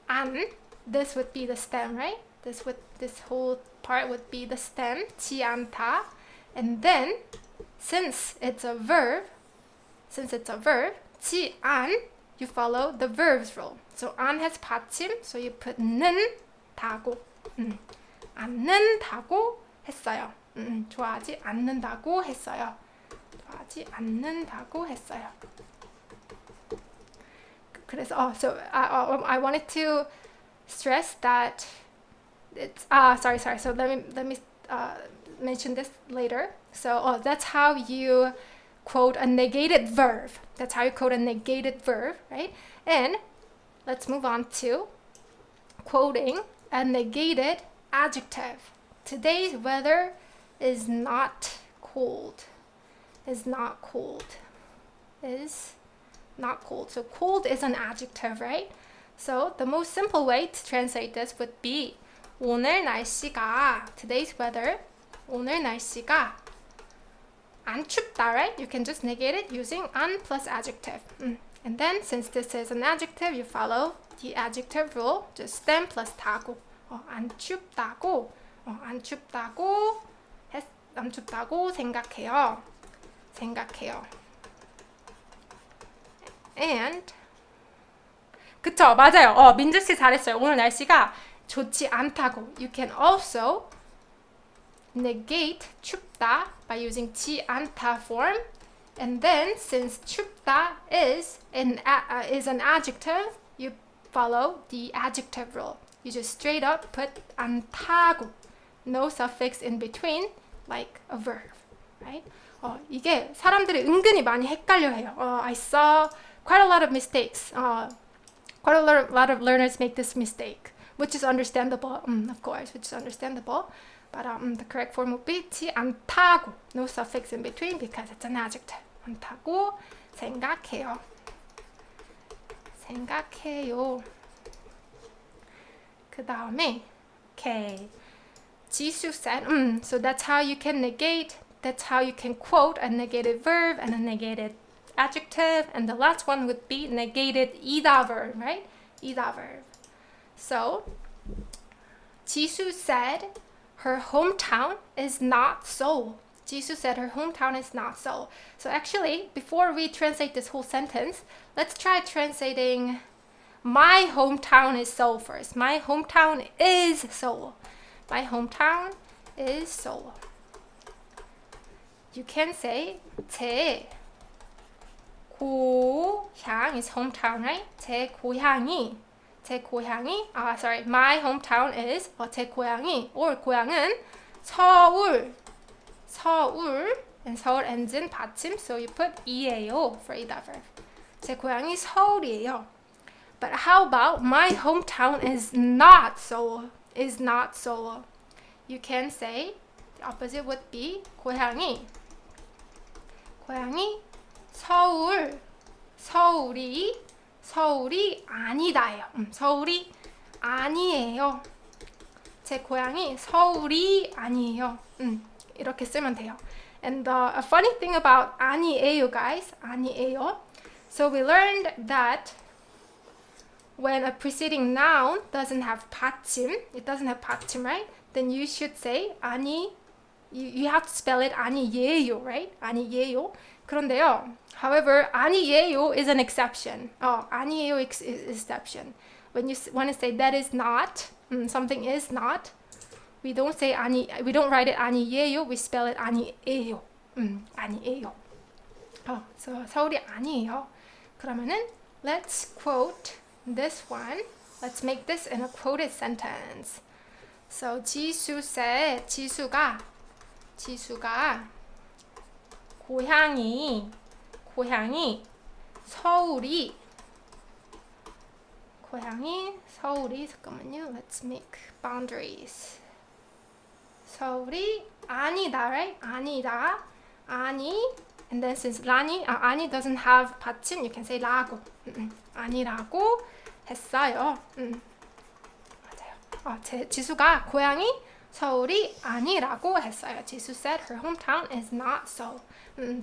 않. This would be the stem, right? This whole part would be the stem. 지 않다. And then since it's a verb, 지 않, you follow the verbs rule. So 안 has 받침, so you put 는 다고. 않는다고 했어요. 좋아하지 않는다고 했어요. 그래서 so I wanted to stress that it's sorry. So let me mention this later. So that's how you quote a negated verb. Right? And let's move on to quoting a negated adjective. Today's weather is not cold. So cold is an adjective, right? So the most simple way to translate this would be 오늘 날씨가, today's weather, 오늘 날씨가 안 춥다, right? You can just negate it using 안 plus adjective. And then since this is an adjective, you follow the adjective rule, just stem plus 다고. 안 춥다고, 안 춥다고, 안 춥다고 생각해요. And 그쵸, 맞아요. 민주 씨 잘했어요. 오늘 날씨가 좋지 않다고. You can also negate 춥다 by using 지 않다 form. And then since 춥다 is an adjective, you follow the adjective rule. You just straight up put 않다고. No suffix in between like a verb. Right? 이게 사람들이 은근히 많이 헷갈려 해요. I saw quite a lot of mistakes. Quite a lot of learners make this mistake, which is understandable, of course, which is understandable. But the correct form would be 지 않다고. No suffix in between because it's an adjective. 않다고 생각해요. 그 다음에 okay. 지수 said, so that's how you can negate. That's how you can quote a negated verb and a negated adjective, and the last one would be negated 이다 verb, right? 이다 verb. So, 지수 said her hometown is not Seoul. 지수 said her hometown is not Seoul. So actually, before we translate this whole sentence, let's try translating my hometown is Seoul first. My hometown is Seoul. My hometown is Seoul. You can say 제 고향 is hometown, right? 제 고향이, my hometown is, 제 고향이, or 고향은 서울, and 서울 ends in 받침, so you put 이에요 for 이다 verb. 제 고향이 서울이에요. But how about my hometown is not Seoul, You can say, the opposite would be 고향이 서울이 아니다예요. 서울이 아니에요. 제 고향이 서울이 아니에요. 이렇게 쓰면 돼요. And a funny thing about 아니에요, guys, 아니에요. So we learned that when a preceding noun doesn't have 받침, right? Then you should say 아니. You have to spell it 아니예요, right? 아니예요. 그런데요. However, 아니예요 is an exception. 아니예요 is exception. When you want to say that is not, something is not, we don't say we don't write it 아니예요. We spell it 아니에요. 아니에요. So 서울이 아니에요. 그러면은 let's quote this one. Let's make this in a quoted sentence. So 지수 said, 지수가 고향이 서울이 잠깐만요. Let's make boundaries. 서울이 아니다, right? 아니다. 아니. And then since 아니 doesn't have 받침, you can say 라고. 아니라고 했어요. 맞아요. 지수가 고향이 서울이 아니라고 했어요. 지수 said her hometown is not Seoul.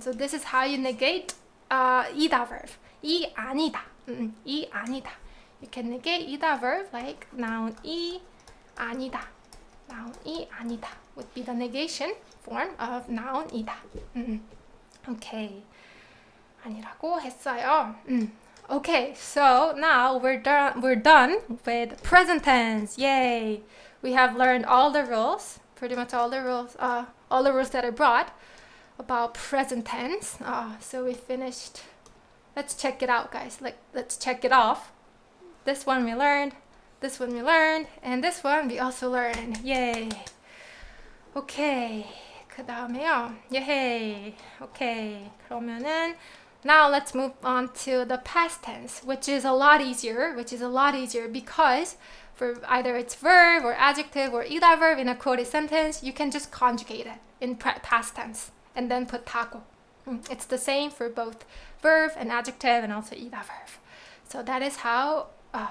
So this is how you negate 이다 verb. 이 아니다. 이 아니다. You can negate 이다 verb like noun 이 아니다. Noun 이 아니다 would be the negation form of noun 이다. Okay. 아니라고 했어요. Okay, so now we're done with present tense. Yay! We have learned all the rules, pretty much all the rules that I brought about present tense. So we finished. Let's check it out, guys. Let's check it off. This one we learned, and this one we also learned. Yay! Okay. 그 다음에요. Yay! Okay. 그러면은 now let's move on to the past tense, which is a lot easier because for either it's verb or adjective or 이다 verb in a quoted sentence, you can just conjugate it in past tense and then put 타고. It's the same for both verb and adjective and also 이다 verb. So that is how,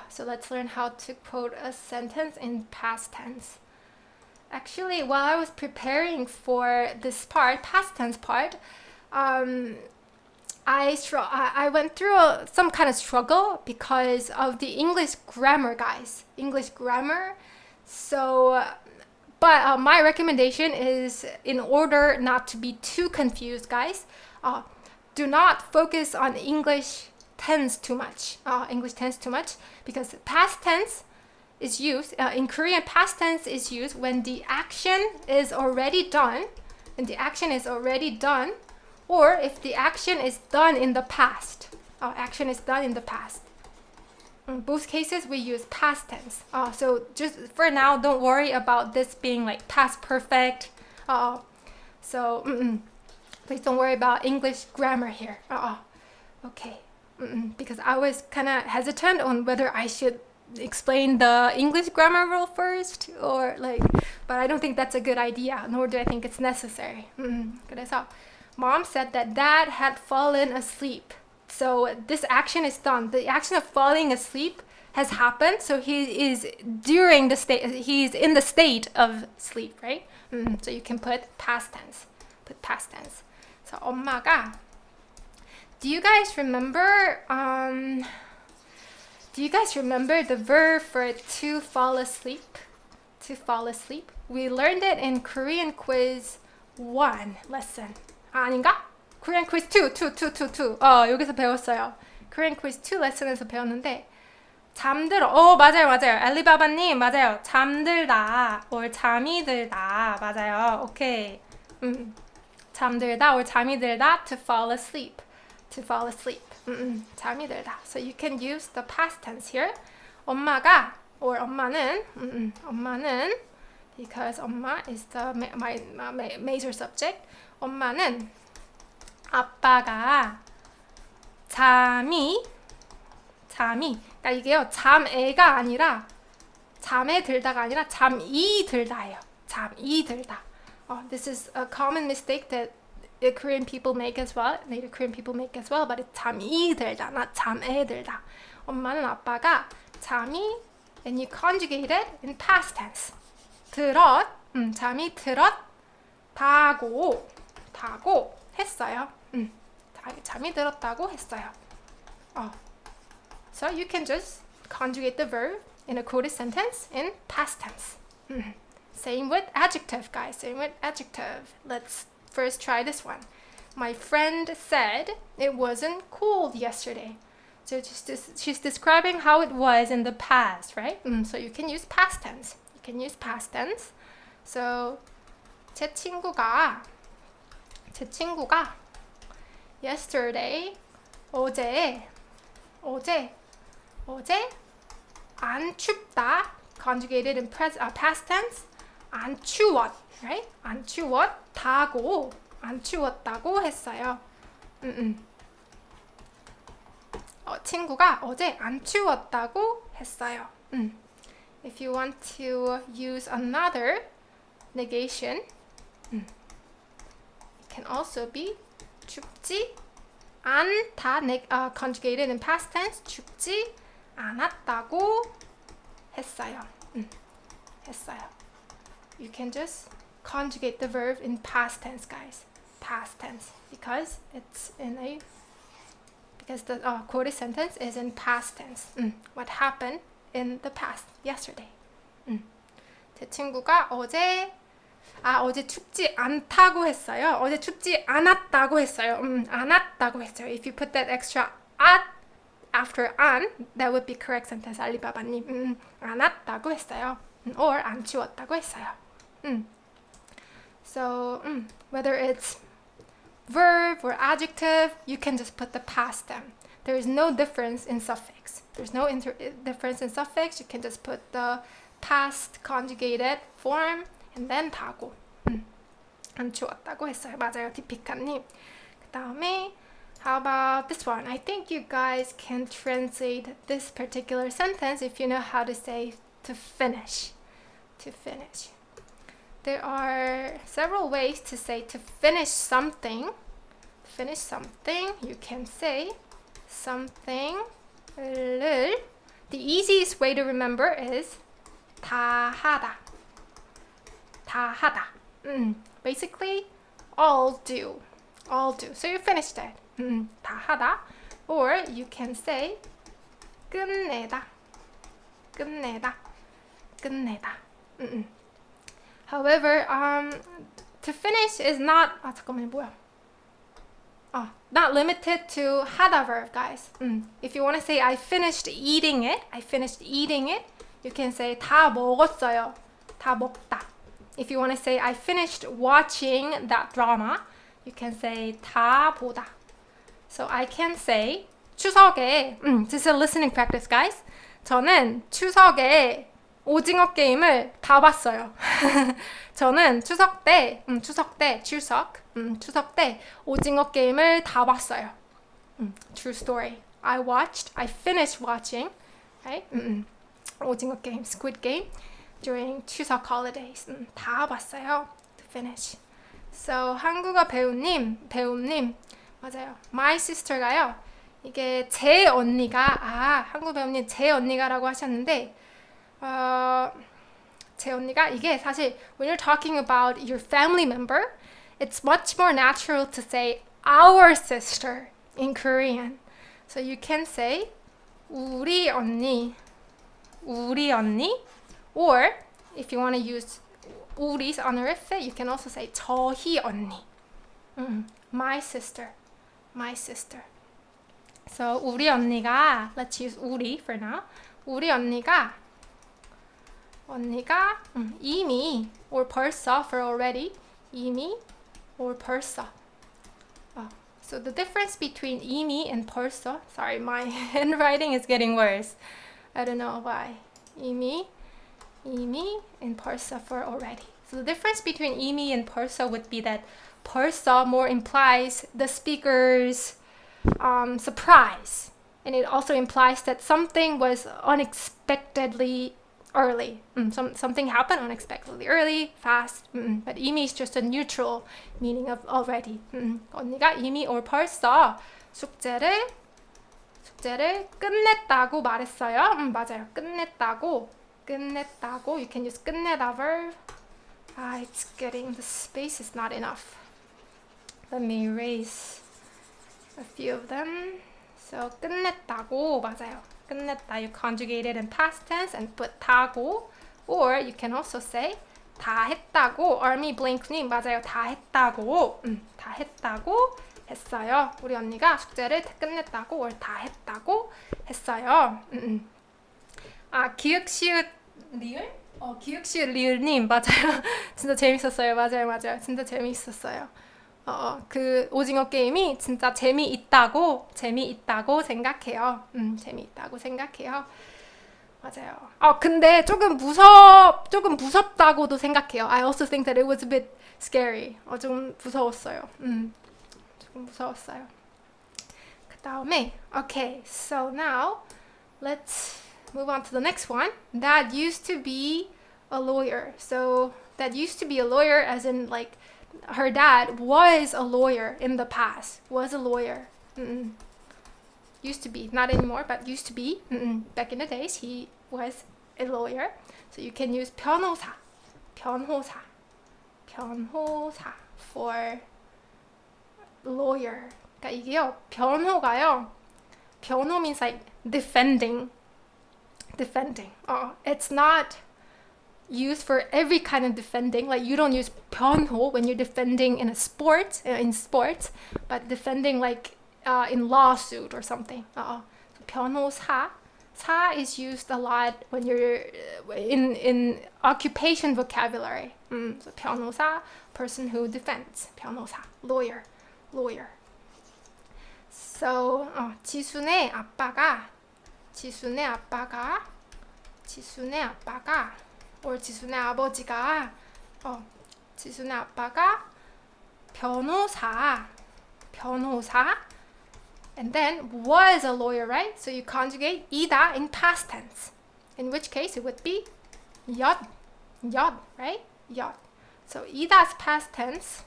so let's learn how to quote a sentence in past tense. Actually, while I was preparing for this part, past tense part, I went through some kind of struggle because of the English grammar, guys. English grammar, So, but my recommendation is, in order not to be too confused, guys, do not focus on English tense too much. Because past tense is used in Korean. Past tense is used when the action is already done, or if the action is done in the past. In both cases, we use past tense. So just for now, don't worry about this being like past perfect. Please don't worry about English grammar here. Okay. Because I was kind of hesitant on whether I should explain the English grammar rule first, or but I don't think that's a good idea, nor do I think it's necessary. 그래서 Mom said that Dad had fallen asleep. So this action is done. The action of falling asleep has happened. So he's in the state of sleep, right? So you can put past tense. So 엄마가, do you guys remember the verb for to fall asleep? We learned it in Korean quiz 1 lesson. 아닌가? Korean quiz 2. 여기서 배웠어요. Korean quiz 2 레슨에서 배웠는데, 맞아요. 알리바바님, 맞아요. 잠들다, or 잠이 들다, 맞아요. 오케이. 잠들다, or 잠이 들다, to fall asleep. 잠이 들다. So you can use the past tense here. 엄마가, or 엄마는, because 엄마 is my major subject. 엄마는 아빠가 잠이, 그러니까 이게요, 잠에가 아니라, 잠에 들다가 아니라 잠이 들다예요. 잠이 들다. This is a common mistake that native Korean people make as well, but it's 잠이 들다, not 잠에 들다. 엄마는 아빠가 잠이, and you conjugate it in past tense. 잠이 들었다고 했어요. 잠이 들었다고 했어요. So you can just conjugate the verb in a quoted sentence in past tense. Same with adjective, guys. Let's first try this one. My friend said it wasn't cold yesterday. So she's describing how it was in the past, right? So you can use past tense. So 제 친구가 yesterday, 어제 안 춥다, conjugated in past tense. 안 추웠, right? 안 추웠다고 했어요. 친구가 어제 안 추웠다고 했어요. If you want to use another negation, it can also be 춥지 않다, conjugated in past tense. 춥지 않았다고 했어요. You can just conjugate the verb in past tense, guys. Past tense, because the quoted sentence is in past tense. What happened in the past, yesterday. 제 친구가 어제 춥지 않다고 했어요. 어제 춥지 않았다고 했어요. If you put that extra at after an, that would be correct sentence. 알리바바님, 않았다고 했어요. Or 안 추웠다고 했어요. So whether it's verb or adjective, you can just put the past stem. There is no difference in suffix. You can just put the past conjugated form and then 다고. 안 추웠다고 했어요. 맞아요, 디피카님. 그 다음에 how about this one? I think you guys can translate this particular sentence if you know how to say to finish. There are several ways to say to finish something. You can say something을. The easiest way to remember is 다 하다. Basically, all do. So you finished it. 다 하다. Or you can say 끝내다. However, to finish is not. 잠깐만요, 뭐야? Not limited to 하다 verb, guys. If you want to say I finished eating it, you can say 다 먹었어요. 다 먹다. If you want to say I finished watching that drama, you can say 다 보다. So I can say 추석에 this is a listening practice, guys. 저는 추석에 오징어 게임을 다 봤어요. 저는 추석 때 오징어 게임을 다 봤어요. True story. I finished watching, right? 오징어 게임, Squid Game during 추석 holidays. 다 봤어요. To finish. So 한국어 배우님 맞아요. My sister가요. 이게 제 언니가 한국 배우님 제 언니가라고 하셨는데 제 언니가 이게 사실 when you're talking about your family member, it's much more natural to say our sister in Korean. So you can say 우리 언니, or if you want to use 우리's honorific, you can also say 저희 언니. My sister. So 우리 언니가, let's use 우리 for now. 우리 언니가 이미 or 벌써 for already, 이미 or 벌써. So the difference between 이미 and 벌써, sorry, my handwriting is getting worse. I don't know why. 이미 and 벌써 for already. So the difference between 이미 and 벌써 would be that 벌써 more implies the speaker's surprise. And it also implies that something was unexpectedly early. Something happened unexpectedly early, fast. But 이미 is just a neutral meaning of already. 언니가 이미 or 벌써 숙제를 끝냈다고 말했어요. 맞아요. 끝냈다고. You can use 끝내다 verb. The space is not enough. Let me erase a few of them. So 끝냈다고 맞아요. 끝냈다. You conjugate it in past tense and put 다고. Or you can also say 다 했다고. Army Blink님 맞아요. 다 했다고. 다 했다고 했어요. 우리 언니가 숙제를 끝냈다고 or 다 했다고 했어요. 기역 시읒 리을? 기역 시읒 리을님 맞아요. 진짜 재밌었어요. 맞아요. 진짜 재밌었어요. 그 오징어 게임이 진짜 재미있다고 생각해요. 재미있다고 생각해요. 맞아요. 근데 조금 무섭다고도 생각해요. I also think that it was a bit scary. 좀 무서웠어요. 조금 무서웠어요. 그 다음에 okay, so now let's move on to the next one. That used to be a lawyer. So that used to be a lawyer as in like her dad was a lawyer in the past. Was a lawyer. Used to be. Not anymore, but used to be. Back in the days, he was a lawyer. So you can use 변호사 for lawyer. 그러니까 이게요. 변호 means like defending. It's not used for every kind of defending. Like you don't use 변호 when you're defending in sports, but defending like in lawsuit or something. So 변호사 is used a lot when you're in occupation vocabulary. So 변호사, person who defends. 변호사, lawyer. So 지순의 아빠가 or 지순의 아버지가 지순의 아빠가 변호사 and then was a lawyer, right? So you conjugate 이다 in past tense, in which case it would be 였, right? 였. So 이다's past tense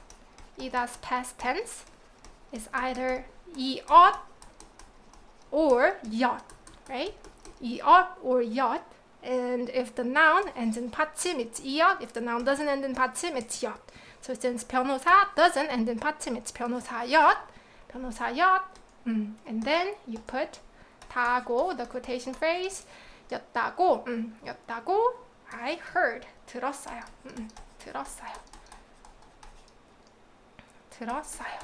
is either 이엇 or 였, right? 이엇 or 였. And if the noun ends in 받침, it's 이엇. If the noun doesn't end in 받침, it's 였. So since 변호사 doesn't end in 받침, it's 변호사였. And then you put 다고, the quotation phrase, 였다고 I heard. 들었어요. 들었어요. 들었어요.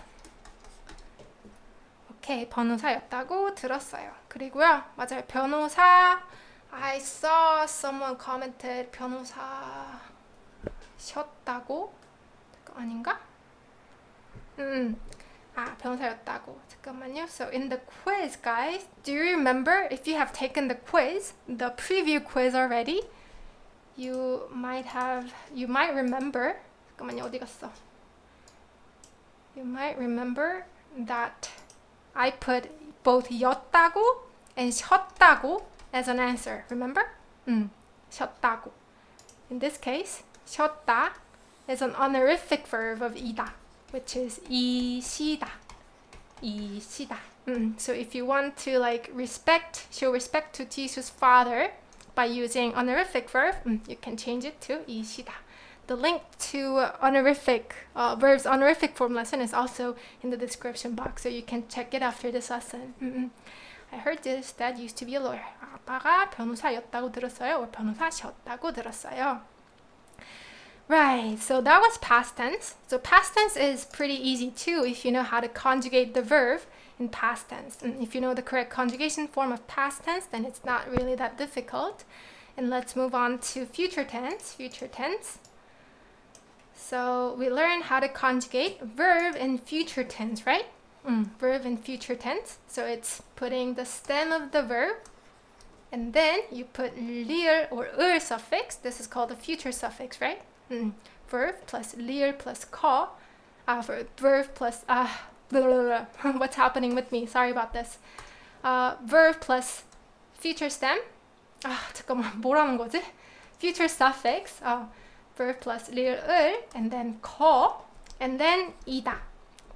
오케이, 변호사였다고 들었어요. 그리고요, 맞아요. 변호사. I saw someone commented 변호사셨다고? 아닌가? 변호사였다고. 잠깐만요. So in the quiz, guys, do you remember if you have taken the quiz, the preview quiz already? You might remember. 잠깐만요. 어디 갔어? You might remember that I put both 였다고 and 쉬었다고 as an answer. Remember? 쉬었다고. In this case, 쉬었다 is an honorific verb of 이다, which is 이시다. 이시다. So if you want to like show respect to Jisu's father by using honorific verb, you can change it to 이시다. The link to verbs honorific form lesson is also in the description box, so you can check it after this lesson. I heard this dad used to be a lawyer. 아빠가 변호사였다고 들었어요. or 변호사셨다고 들었어요. Right, so that was past tense. So past tense is pretty easy too if you know how to conjugate the verb in past tense. And if you know the correct conjugation form of past tense, then it's not really that difficult. And let's move on to future tense. Future tense. So we learned how to conjugate verb in future tense, right? Verb in future tense. So it's putting the stem of the verb, and then you put lir or suffix. This is called the future suffix, right? Verb plus lir plus ko. Verb plus what's happening with me? Sorry about this. Verb plus future stem. 잠깐만, 뭐라는 거지? Future suffix. Verb plus lir and then ko, and then 이다.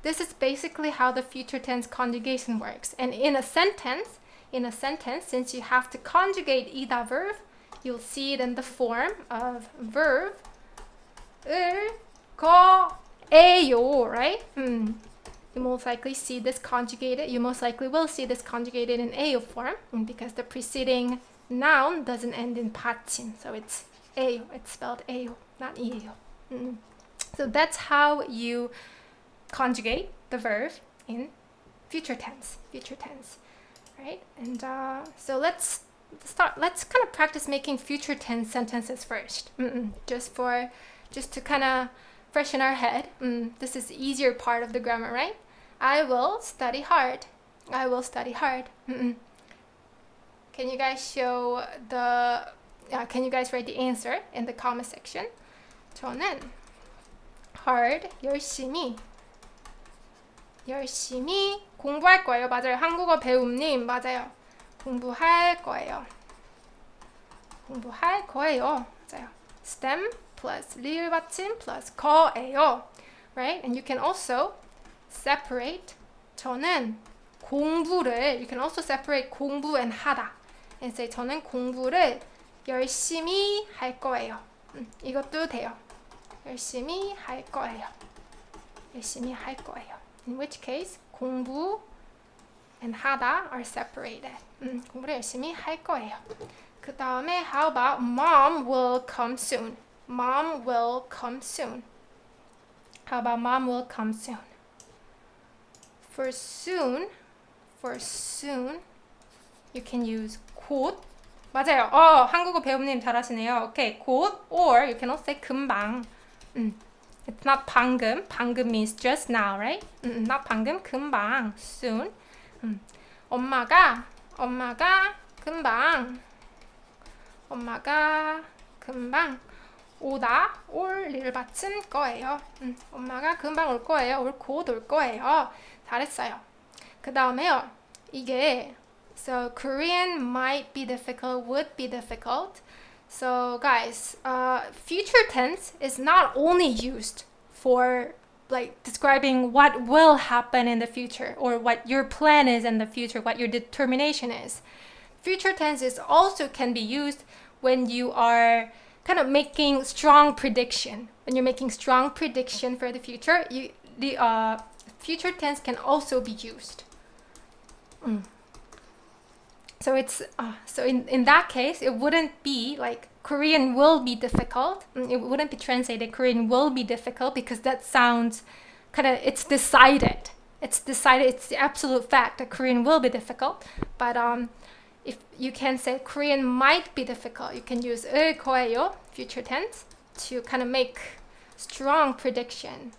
This is basically how the future tense conjugation works. And in a sentence, since you have to conjugate 이다 verb, you'll see it in the form of verb 거예요, right? You most likely see this conjugated. You most likely will see this conjugated in 에요 form because the preceding noun doesn't end in 받침, so it's 에요. It's spelled 에요, not 이에요. So that's how you conjugate the verb in future tense, right? And so let's kind of practice making future tense sentences first, just to kind of freshen our head. This is the easier part of the grammar, right? I will study hard. I will study hard. Can you guys can you guys write the answer in the comment section? 저는 hard, 열심히 공부할 거예요. 맞아요. 한국어 배움님, 맞아요. 공부할 거예요. 맞아요. stem plus 리을 받침 plus 거예요. Right? And you can also separate 저는 공부를, you can also separate 공부 and 하다. And say 저는 공부를 열심히 할 거예요. 이것도 돼요. 열심히 할 거예요. In which case 공부 and 하다 are separated. 공부를 열심히 할 거예요. 그 다음에 how about mom will come soon? Mom will come soon. How about mom will come soon? For soon, you can use 곧. 맞아요. 한국어 배움님 잘하시네요. Okay, 곧, or you can also say 금방. It's not 방금. 방금 means just now, right? Not 방금, 금방, soon. 엄마가 금방 올 리을 받침 거예요. 엄마가 금방 올 거예요. 곧 올 거예요. 잘했어요. 그 다음에요. 이게 so Korean might be difficult, would be difficult. So guys, future tense is not only used for like describing what will happen in the future or what your plan is in the future, what your determination is. Future tense is also can be used when you are kind of making strong prediction. When you're making strong prediction for the future, the future tense can also be used. So it's so in that case, it wouldn't be like Korean will be difficult. It wouldn't be translated Korean will be difficult because that sounds kind of, it's decided. It's decided, it's the absolute fact that Korean will be difficult. But if you can say Korean might be difficult, you can use 을 거예요, future tense, to kind of make strong prediction.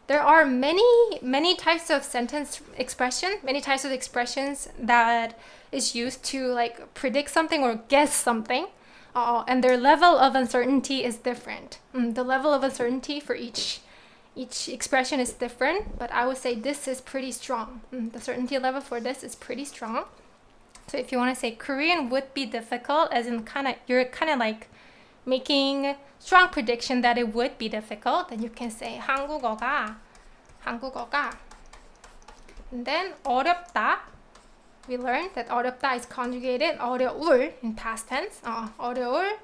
There are many types of sentence expression, many types of expressions that is used to like predict something or guess something. And their level of uncertainty is different. The level of uncertainty for each expression is different, but I would say this is pretty strong. The certainty level for this is pretty strong. So if you want to say Korean would be difficult, as in you're kind of like making strong prediction that it would be difficult, then you can say 한국어가. And then 어렵다. We learned that 어렵다 is conjugated 어려울 in past tense. 어려울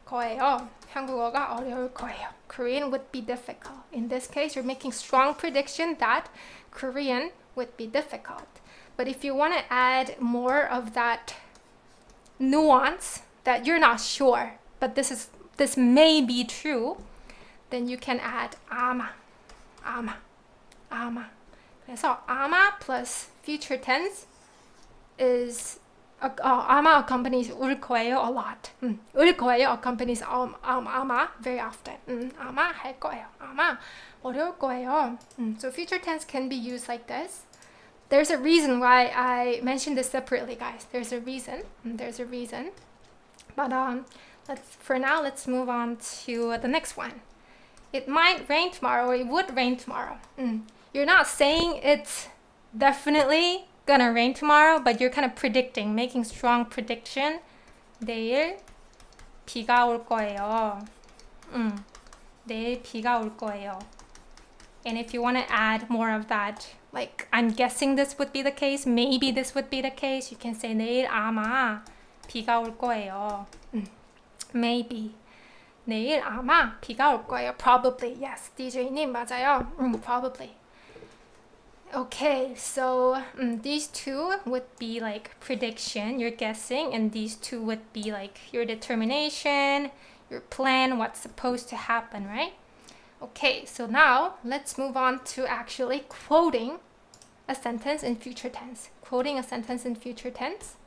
거예요. 한국어가 어려울 거예요. Korean would be difficult. In this case, you're making strong prediction that Korean would be difficult. But if you want to add more of that nuance that you're not sure, but this may be true, then you can add 아마. 그래서 아마 plus future tense is 아마 accompanies 울 거예요 a lot. 울 거예요 accompanies 아마 very often. 아마 할 거예요. 아마 어려울 거예요. So future tense can be used like this. There's a reason why I mentioned this separately, guys. There's a reason. But for now, let's move on to the next one. It might rain tomorrow, or it would rain tomorrow. You're not saying it's definitely gonna rain tomorrow, but you're kind of predicting, making strong prediction. 내일 비가 올 거예요. 내일 비가 올 거예요. And if you want to add more of that, like I'm guessing this would be the case, maybe this would be the case, you can say 내일 아마 비가 올 거예요. Maybe. 내일 아마 비가 올 거예요. Probably. Yes. DJ님 맞아요. Probably. Okay, so these two would be like prediction, you're guessing, and these two would be like your determination, your plan, what's supposed to happen, right? Okay, so now let's move on to actually quoting a sentence in future tense. Quoting a sentence in future tense.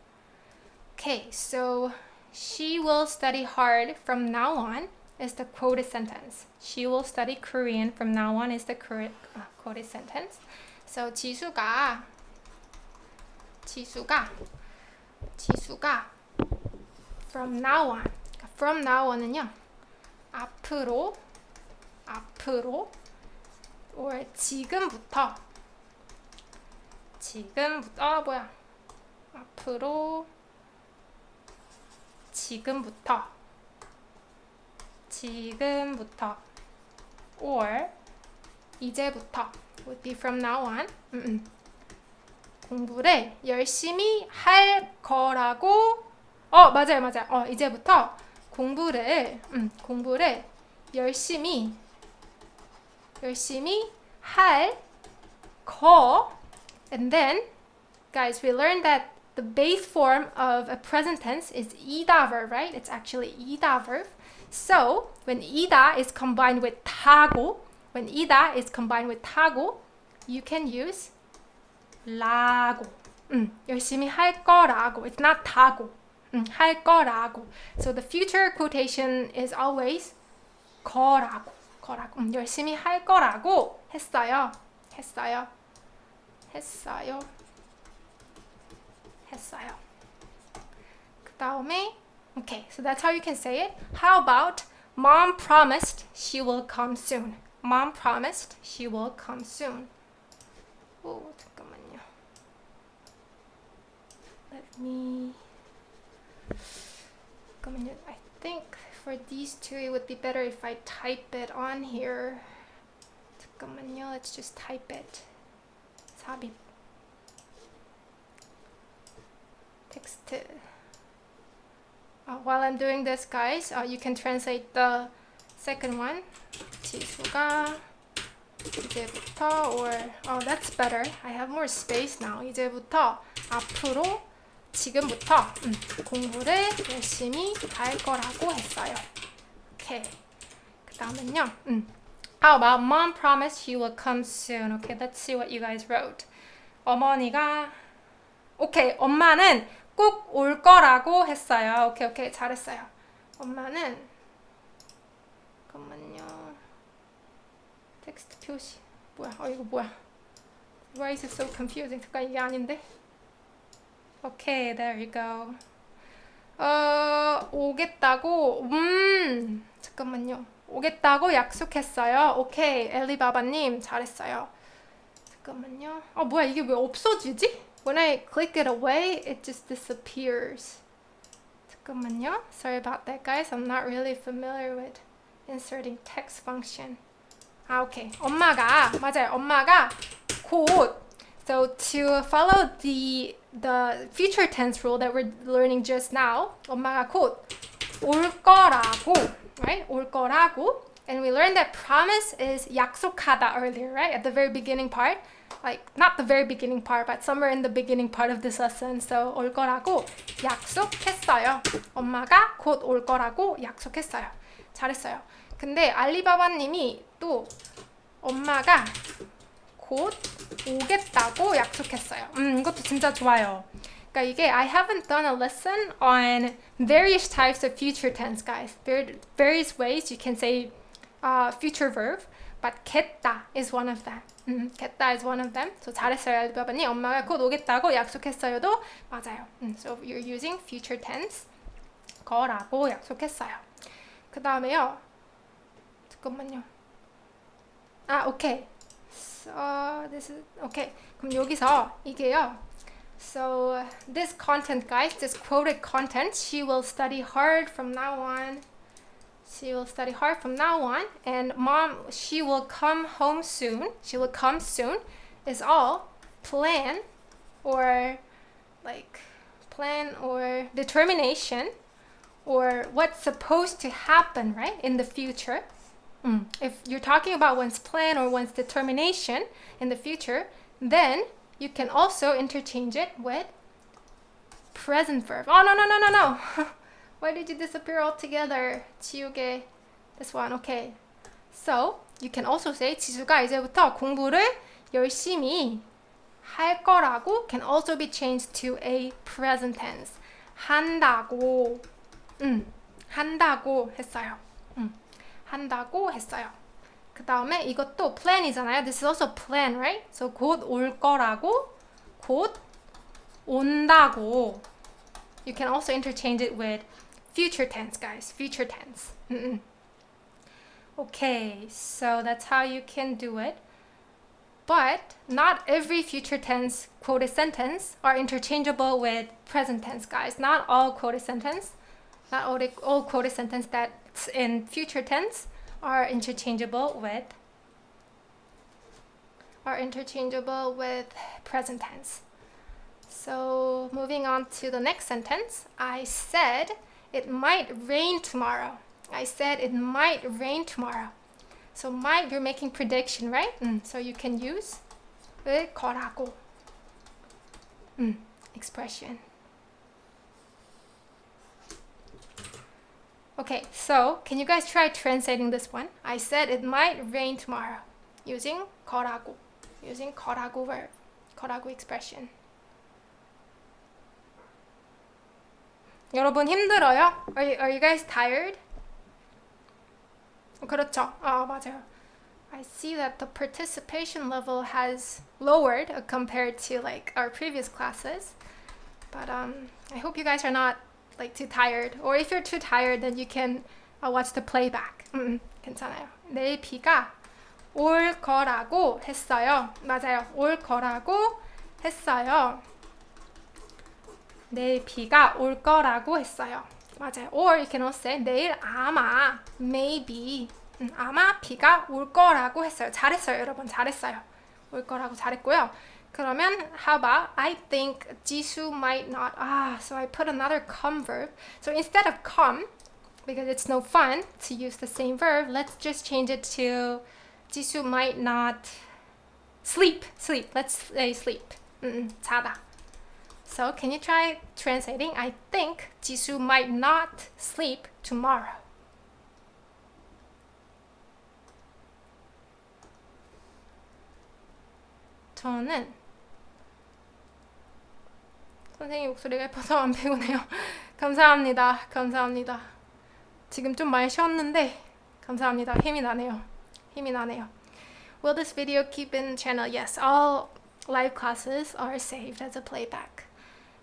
Okay, so she will study hard from now on is the quoted sentence. She will study Korean from now on is the quoted sentence. So 지수가 from now on. From now on은요. 앞으로 or 지금부터 앞으로 지금부터 or 이제부터 would be from now on. 공부를 열심히 할 거라고. 맞아요. 이제부터 공부를 열심히 할 거. And then, guys, we learned that the base form of a present tense is 이다 verb, right? It's actually 이다 verb. So, when 이다 is combined with 타고, you can use 라고. 열심히 할 거라고. It's not 타고. 할 거라고. So the future quotation is always 거라고. 열심히 할 거라고 했어요. 그 다음에 okay, so that's how you can say it. How about mom promised she will come soon. Mom promised she will come soon. 잠깐만요. I think for these two it would be better if I type it on here. 잠깐만요. Let's just type it. 삽입. 텍스트. While I'm doing this, guys, you can translate the second one. 지수가 이제부터 or that's better. I have more space now. 이제부터 앞으로 지금부터 공부를 열심히 할 거라고 했어요. 오케이. 그 다음은요. How about mom promised she will come soon? Okay, let's see what you guys wrote. 어머니가 오케이, 엄마는 꼭 올 거라고 했어요. 오케이, 잘했어요. 엄마는 잠깐만요. 텍스트 표시 뭐야? 이거 뭐야? Why is it so confusing? 잠깐 이게 아닌데? Okay, there you go. 오겠다고 잠깐만요. 오겠다고 약속했어요. 오케이, 엘리바바님 잘했어요. 잠깐만요. 뭐야 이게 왜 없어지지? When I click it away, it just disappears. 잠깐만요. Sorry about that, guys. I'm not really familiar with inserting text function. 오케이. 맞아요. 엄마가 곧. So to follow the future tense rule that we're learning just now, 엄마가 곧 올 거라고, right? 올 거라고. And we learned that promise is 약속하다 earlier, right? At the very beginning part. Like, not the very beginning part, but somewhere in the beginning part of this lesson. So, 올 거라고 약속했어요. 엄마가 곧 올 거라고 약속했어요. 잘했어요. 근데 알리바바님이 또 엄마가 곧 오겠다고 약속했어요. 이것도 진짜 좋아요. 그러니까 이게 I haven't done a lesson on various types of future tense, guys. Various ways you can say future verb, but 겠다 is one of them. 겠다 is one of them. So 잘했어요, 알리바바님. 엄마가 곧 오겠다고 약속했어요도 맞아요. So you're using future tense. 거라고 약속했어요. 그 다음에요. 잠깐만요. 오케이. So this is okay. 그럼 여기서 이게요. So this content, guys, this quoted content, she will study hard from now on. She will study hard from now on. And mom, she will come home soon. She will come soon is all plan or determination or what's supposed to happen, right, in the future. If you're talking about one's plan or one's determination in the future, then you can also interchange it with present verb. No. Why did you disappear altogether? 지우개. This one, okay. So, you can also say 지수가 이제부터 공부를 열심히 할 거라고 can also be changed to a present tense. 한다고. 한다고 했어요. 한다고 했어요. 그 다음에 이것도 plan이잖아요. This is also plan, right? So 곧 올 거라고, 곧 온다고. You can also interchange it with future tense, guys. Future tense. Okay, so that's how you can do it. But not every future tense quoted sentence are interchangeable with present tense, guys. Not all quoted sentence, not all quoted sentence that's in future tense are interchangeable with present tense. So moving on to the next sentence, I said it might rain tomorrow. I said it might rain tomorrow. So might, you're making prediction, right? So you can use 을 거라고 expression. Okay, so can you guys try translating this one? I said it might rain tomorrow using 거라고 verb, 거라고 expression. 여러분 힘들어요? Are you guys tired? 그렇죠. 맞아요. I see that the participation level has lowered compared to like our previous classes. But I hope you guys are not like too tired. Or if you're too tired, then you can watch the playback. 괜찮아요. 내일 비가 올 거라고 했어요. 맞아요. 올 거라고 했어요. 내일 비가 올 거라고 했어요. 맞아요. Or you can also say 내일 아마, maybe, 아마 비가 올 거라고 했어요. 잘했어요, 여러분. 잘했어요. 올 거라고 잘했고요. 그러면 how about I think 지수 might not. So I put another come verb. So instead of come, because it's no fun to use the same verb, let's just change it to 지수 might not sleep. Let's say sleep. 자다. So can you try translating? I think 지수 might not sleep tomorrow. 저는 선생님 목소리가 예뻐서 안 피곤해요. 감사합니다. 감사합니다. 지금 좀 많이 쉬었는데 감사합니다. 힘이 나네요. 힘이 나네요. Will this video keep in channel? Yes, all live classes are saved as a playback.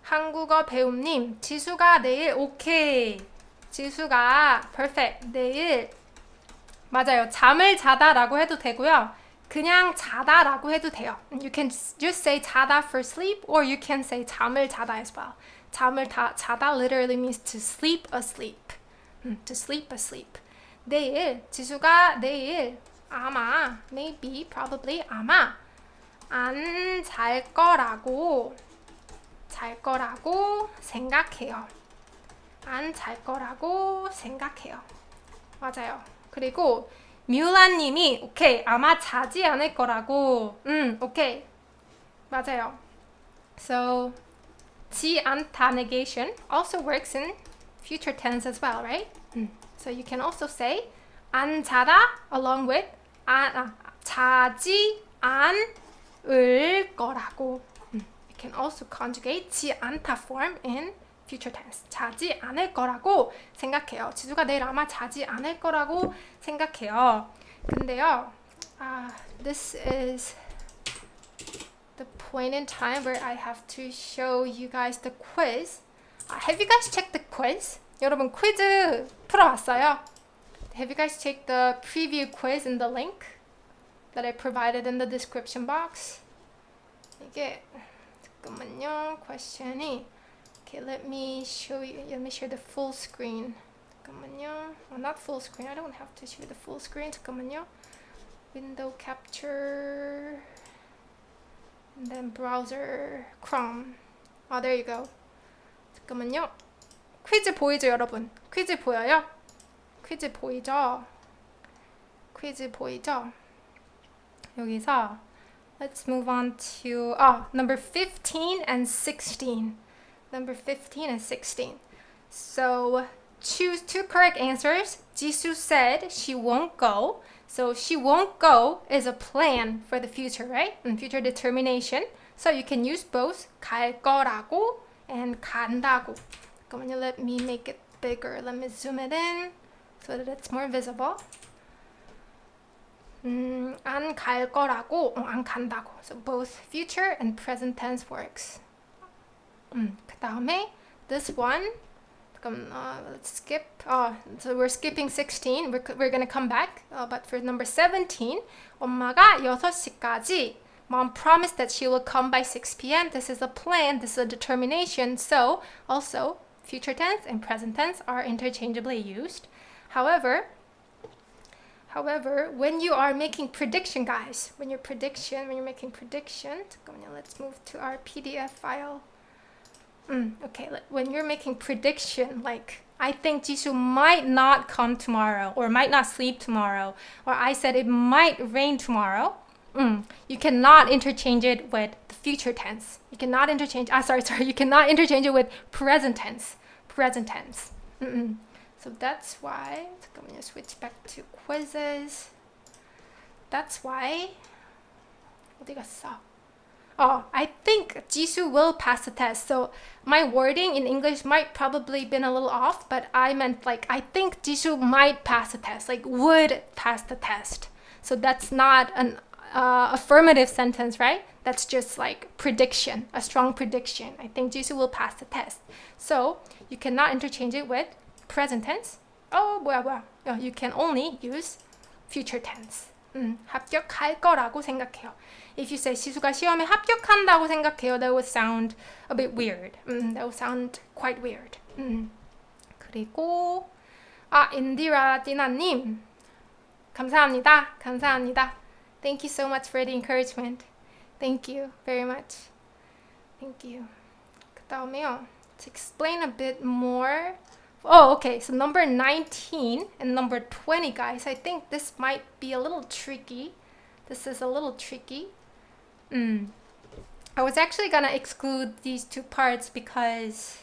한국어 배움님, 지수가 내일 오케이. 지수가 perfect. 내일 맞아요. 잠을 자다라고 해도 되고요. 그냥 자다라고 해도 돼요. You can just say 자다 for sleep, or you can say 잠을 자다 as well. 잠을 자다 literally means to sleep asleep. To sleep asleep. 내일 지수가 내일 아마 maybe probably 아마 안 잘 거라고 생각해요. 안 잘 거라고 생각해요. 맞아요. 그리고 뮤라님이 오케이 아마 자지 않을 거라고 오케이 맞아요. So 지 않다 negation also works in future tense as well, right? So you can also say 안 자다 along with 자지 않을 거라고. You can also conjugate 지 않다 form in future tense. 자지 않을 거라고 생각해요. 지수가 내일 아마 자지 않을 거라고 생각해요. 근데요, this is the point in time where I have to show you guys the quiz. Have you guys checked the quiz? 여러분 퀴즈 풀어봤어요? Have you guys checked the preview quiz in the link that I provided in the description box? 이게 잠깐만요. question이 Okay, let me show you. Let me share the full screen. 잠깐만요. Well, not full screen. I don't have to show the full screen. 잠깐만요. Window capture. And then browser Chrome. There you go. 잠깐만요. 퀴즈 보이죠, 여러분? 퀴즈 보여요? 퀴즈 보이죠? 퀴즈 보이죠? 여기서 let's move on to number 15 and 16. Number 15 and 16. So choose two correct answers. Jisoo said she won't go. So she won't go is a plan for the future, right? And future determination. So you can use both 갈 거라고 and 간다고. 잠깐만요. Let me make it bigger. Let me zoom it in so that it's more visible. 안 갈 거라고, 안 간다고. So both future and present tense works. 그 다음에 this one let's skip so we're skipping 16 we're gonna come back but for number 17 엄마가 6시까지 mom promised that she will come by 6 p.m. This is a plan, this is a determination. So also future tense and present tense are interchangeably used. However, when you are making prediction, guys, when you're making prediction, let's move to our PDF file. Okay, when you're making prediction, like I think Jisoo might not come tomorrow or might not sleep tomorrow, or I said it might rain tomorrow, you cannot interchange it with the future tense. You cannot interchange, you cannot interchange it with present tense. So that's why, I'm going to switch back to quizzes. That's why, 어디 갔어? I think Jisoo will pass the test. So my wording in English might probably been a little off, but I meant like I think Jisoo might pass the test, like would pass the test. So that's not an affirmative sentence, right? That's just like prediction, a strong prediction. I think Jisoo will pass the test. So you cannot interchange it with present tense. You can only use future tense. 합격할 거라고 생각해요. If you say 지수가 시험에 합격한다고 생각해요, that would sound a bit weird. That would sound quite weird. 그리고 인디라 띠나님 감사합니다. Thank you so much for the encouragement. Thank you very much. Thank you. 그 다음에요. To explain a bit more. Okay, so number 19 and number 20, guys. I think this might be a little tricky. This is a little tricky. I was actually gonna exclude these two parts because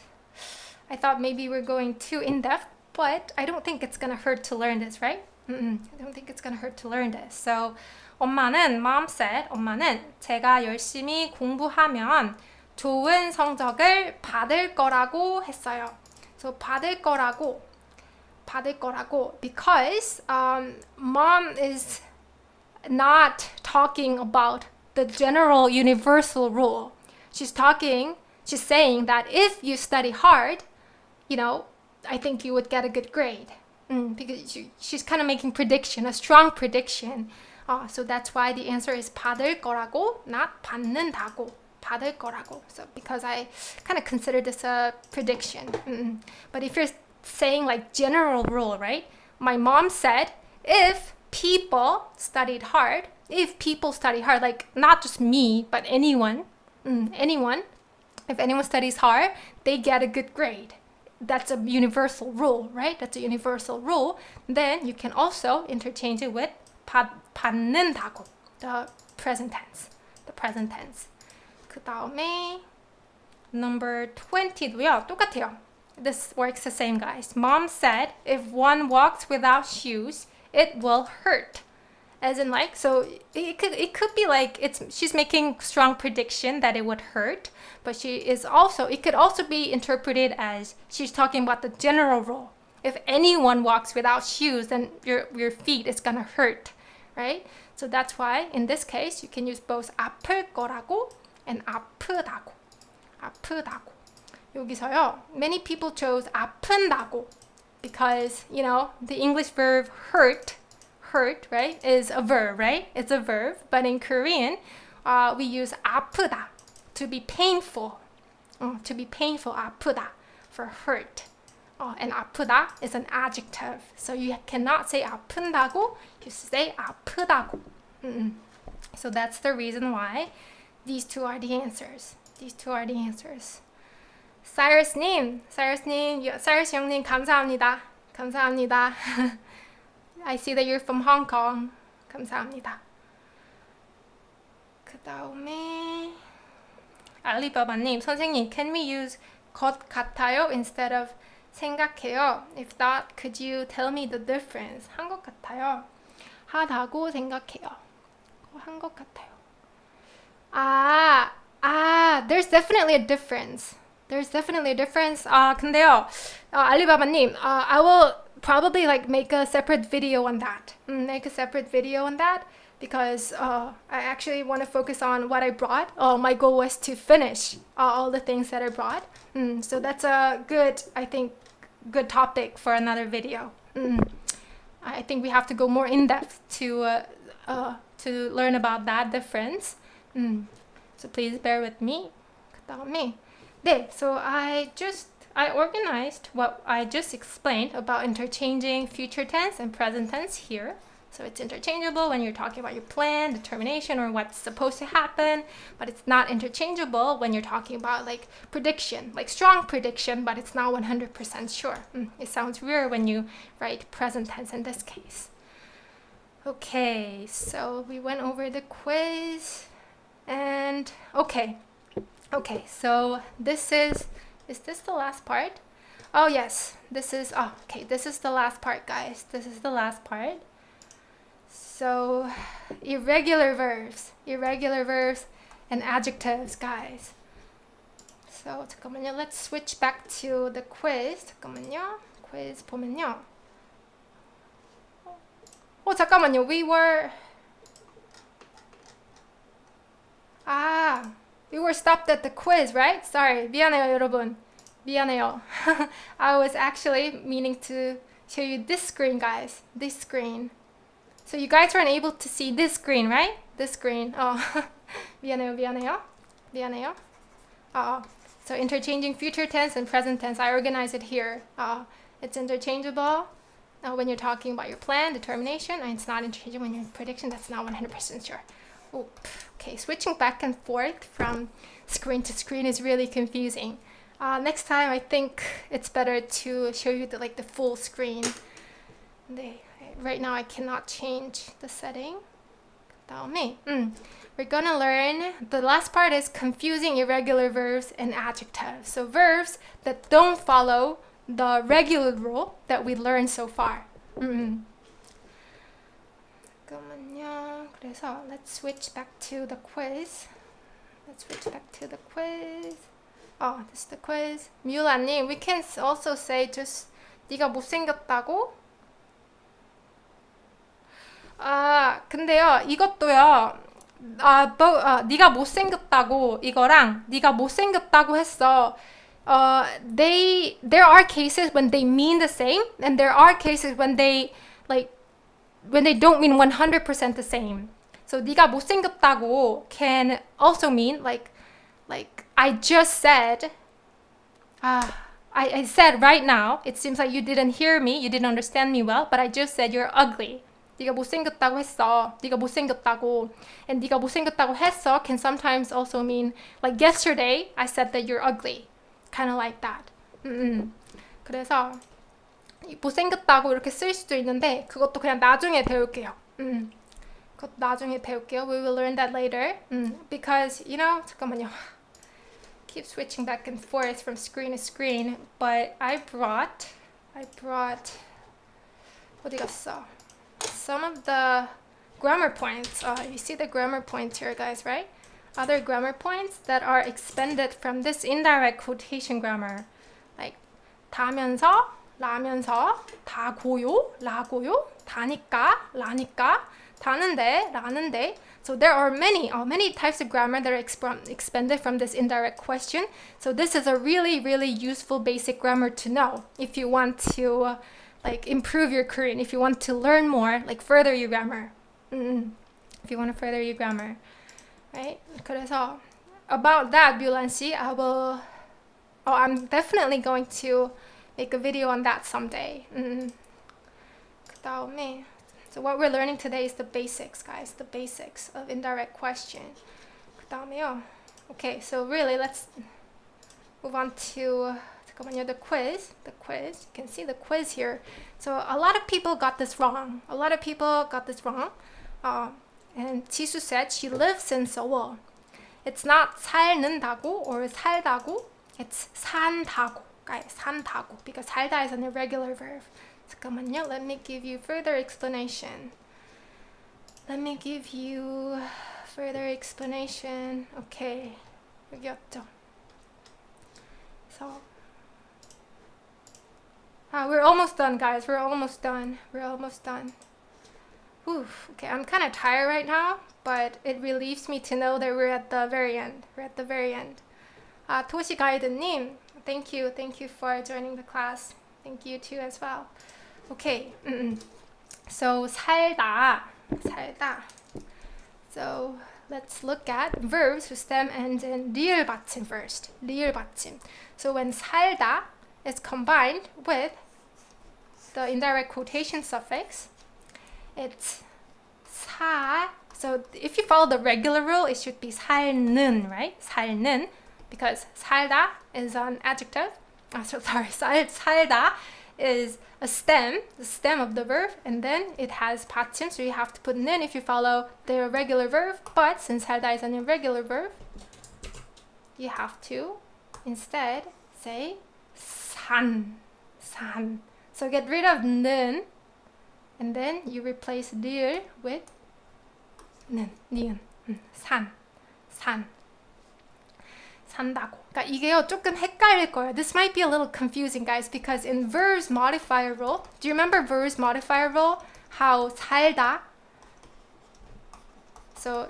I thought maybe we're going too in-depth, but I don't think it's gonna hurt to learn this, right? I don't think it's gonna hurt to learn this. So mom said, 엄마는 제가 열심히 공부하면 좋은 성적을 받을 거라고 했어요. So 받을 거라고 because mom is not talking about the general universal rule. She's saying that if you study hard, I think you would get a good grade. Because she's kind of making a strong prediction. So that's why the answer is 받을 거라고, not 받는다고. 받을 거라고. So because I kind of consider this a prediction. But if you're saying like general rule, right? My mom said if people studied hard, like not just me, but anyone, if anyone studies hard, they get a good grade. That's a universal rule, right? That's a universal rule. Then you can also interchange it with 받는다고, the present tense. 그 다음에 number 20도요. 똑같아요. This works the same, guys. Mom said if one walks without shoes, it will hurt. As in like, so it could be like she's making strong prediction that it would hurt, but it could also be interpreted as she's talking about the general rule. If anyone walks without shoes, then your feet is gonna hurt, right? So that's why in this case you can use both 아플 거라고 and 아프다고. 여기서요, many people chose 아픈다고 because the English verb hurt, right, is a verb, right? It's a verb, but in Korean, we use 아프다 to be painful. 아프다 for hurt. And 아프다 is an adjective, so you cannot say 아픈다고. You say 아프다고. So that's the reason why these two are the answers. Cyrus 형님 감사합니다. I see that you're from Hong Kong. 감사합니다. 그 다음에 알리바바님, 선생님, can we use 것 같아요 instead of 생각해요? If not, could you tell me the difference? 한 것 같아요. 하다고 생각해요. 한 것 같아요. There's definitely a difference. 근데요, 알리바바님, I will probably make a separate video on that. Because I actually want to focus on what I brought. My goal was to finish all the things that I brought. So that's a good topic for another video. I think we have to go more in depth to learn about that difference. So please bear with me. 그다음에 so I organized what I just explained about interchanging future tense and present tense here. So it's interchangeable when you're talking about your plan, determination, or what's supposed to happen, but it's not interchangeable when you're talking about prediction, strong prediction, but it's not 100% sure. It sounds weird when you write present tense in this case. Okay, so we went over the quiz, and okay, so this is this the last part? Oh yes, this is the last part, guys. This is the last part. So irregular verbs and adjectives, guys. So 잠깐만요. Let's switch back to the quiz. 잠깐만요. quiz 보면요. 잠깐만요. We were stopped at the quiz, right? Sorry. 미안해요, 여러분. 미안해요. I was actually meaning to show you this screen, guys. This screen. So you guys weren't able to see this screen, right? This screen. 미안해요. So interchanging future tense and present tense, I organize it here. It's interchangeable when you're talking about your plan, determination, and it's not interchangeable when you're in prediction. That's not 100% sure. Okay, switching back and forth from screen to screen is really confusing. Next time, I think it's better to show you the full screen. Right now, I cannot change the setting. 그다음에 we're gonna learn, the last part is confusing irregular verbs and adjectives. So verbs that don't follow the regular rule that we learned so far. 잠깐만요. 그래서 let's switch back to the quiz. Oh, this is the quiz. 뮤라님, we can also say just 네가 못생겼다고? 근데요, 이것도요. 네가 못생겼다고 이거랑 네가 못생겼다고 했어. There are cases when they mean the same, and there are cases when they don't mean 100% the same. So 네가 못생겼다고 can also mean like I just said. I said right now. It seems like you didn't hear me, you didn't understand me well, but I just said you're ugly. 네가 못생겼다고 했어. 네가 못생겼다고. And 네가 못생겼다고 했어 can sometimes also mean like yesterday I said that you're ugly. Kind of like that. 그래서 못생겼다고 이렇게 쓸 수도 있는데 그것도 그냥 나중에 배울게요. 그것도 나중에 배울게요. We will learn that later. Because 잠깐만요. Keep switching back and forth from screen to screen. But I brought 어디 갔어? Some of the grammar points. You see the grammar points here, guys, right? Other grammar points that are expanded from this indirect quotation grammar. Like 다면서, 라면서, 다고요, 라고요, 다니까, 라니까, 다는데, 라는데. So there are many types of grammar that are expanded from this indirect question. So this is a really, really useful basic grammar to know if you want to improve your Korean, if you want to learn more, further your grammar. If you want to further your grammar. Right? 그래서 about that, 뷰란 씨, I'm definitely going to make a video on that someday. 그다음에, so what we're learning today is the basics, guys, the basics of indirect question. 그다음에요. Okay, so really let's move on to the quiz. You can see the quiz here. So a lot of people got this wrong. And Jisoo said she lives in Seoul. It's not 살는다고 or 살다고. It's 산다고. Guys, 산다고. Because 살다 is an irregular verb. 잠깐만요. Let me give you further explanation. Okay. 여기였죠. So we're almost done, guys. We're almost done. Okay, I'm kind of tired right now, but it relieves me to know that we're at the very end. 토시 가이드님, thank you for joining the class. Thank you too as well. Okay, so 살다. So let's look at verbs whose stem ends in 리을 받침 first. 리을 받침. So when 살다 is combined with the indirect quotation suffix, it's 사. So if you follow the regular rule, it should be 살는, right? 살는, because 살다 is an adjective. 살다 is a stem, the stem of the verb, and then it has 받침, so you have to put 는 if you follow the regular verb. But since 살다 is an irregular verb, you have to instead say 산. So get rid of 는, and then you replace 리을 with 는, 니은. 산다고. 그러니까 이게요 조금 헷갈릴 거예요. This might be a little confusing, guys, because in verbs modifier rule, do you remember verbs modifier rule? How 살다. So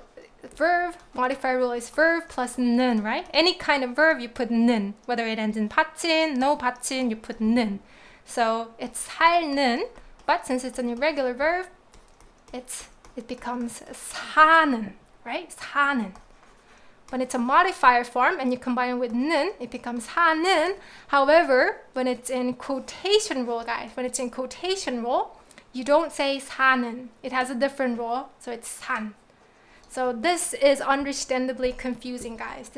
verb modifier rule is verb plus 는, right? Any kind of verb you put 는. Whether it ends in 받침, no 받침, you put 는. So it's 살는, but since it's an irregular verb, it becomes 사는, right? 사는. When it's a modifier form and you combine it with 는, it becomes 사는. However, when it's in quotation rule, guys, you don't say 사는. It has a different rule, so it's 산. So this is understandably confusing, guys.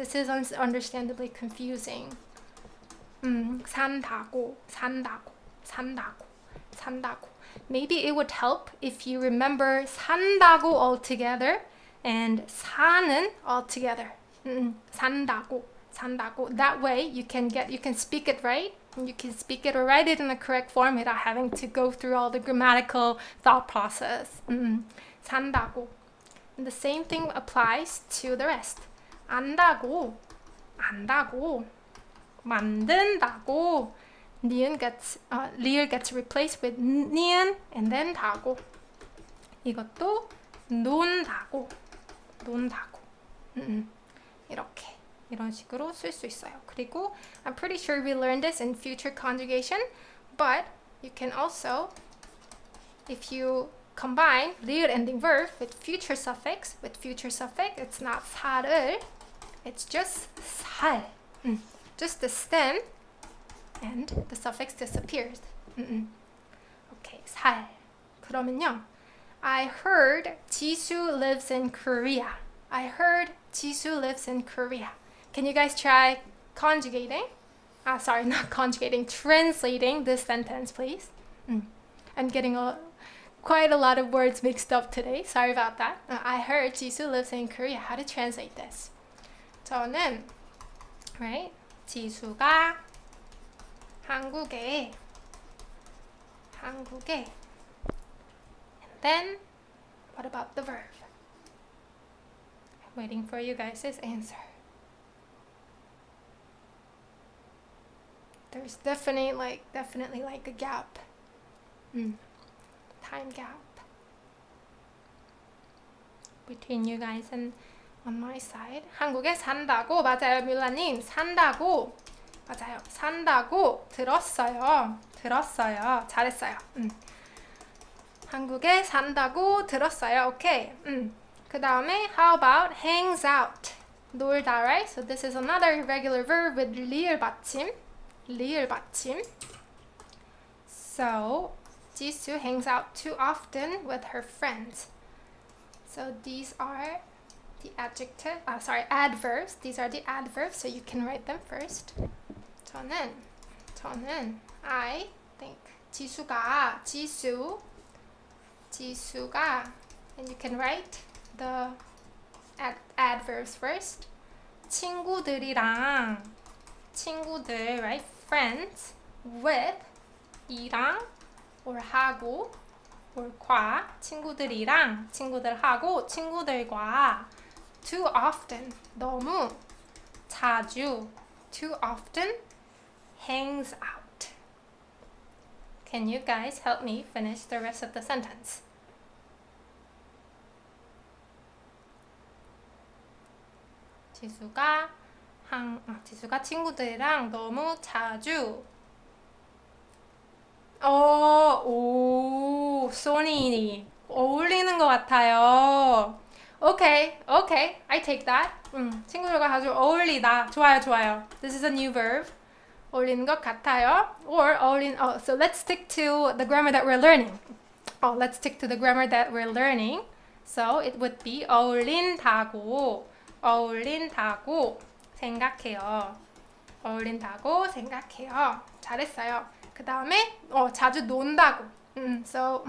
산다고. Maybe it would help if you remember 산다고 altogether and 사는 all together. 산다고, 산다고. That way you can speak it right. You can speak it or write it in the correct form without having to go through all the grammatical thought process. 산다고. And the same thing applies to the rest. 안다고, 안다고. 만든다고. 리을 gets replaced with 니은 and then 다고. 이것도 논다고, 논다고. 이렇게 이런 식으로 쓸 수 있어요. 그리고 I'm pretty sure we learned this in future conjugation, but you can also, if you combine 리을 ending verb with future suffix, it's not 살을, it's just 살. Just the stem and the suffix disappears. Okay, 살. 그러면요. I heard 지수 lives in Korea. I heard 지수 lives in Korea. Can you guys try conjugating? Sorry, not conjugating, translating this sentence, please. I'm getting quite a lot of words mixed up today. Sorry about that. I heard 지수 lives in Korea. How to translate this? 저는, right? 지수가 한국에. And then, what about the verb? I'm waiting for you guys' answer. There's definitely like a gap. Time gap between you guys and on my side. 한국에 산다고. 맞아요, 밀라님. 산다고. 맞아요. 산다고 들었어요. 잘했어요. 한국에 산다고 들었어요. 오케이. 그 다음에 how about hangs out? 놀다, right? So this is another irregular verb with 리을 받침. So 지수 hangs out too often with her friends. So these are the adverbs. These are the adverbs, so you can write them first. 저는 I think 지수가 and you can write the adverbs first. 친구들, right? Friends with 이랑 or 하고 or 과 친구들하고 친구들과 too often 너무 자주 too often hangs out. Can you guys help me finish the rest of the sentence? 지수가 친구들이랑 너무 자주 소니 어울리는 것 같아요. Okay, I take that. 친구들과 자주 어울리다. 좋아요. This is a new verb. 어울리는 것 같아요. Or so let's stick to the grammar that we're learning. So it would be 어울린다고 생각해요. 잘했어요. 그 다음에 자주 논다고. So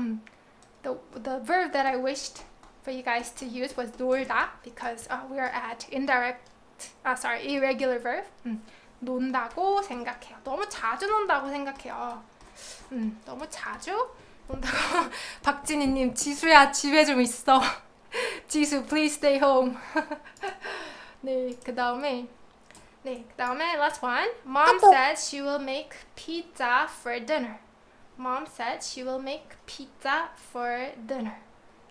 the verb that I wished for you guys to use was 놀다 because we are at irregular verb. 논다고 생각해요. 너무 자주 논다고 생각해요. 너무 자주 논다고. 박진희님, 지수야 집에 좀 있어. 지수, please stay home. 그 다음에 last one. Mom said she will make pizza for dinner.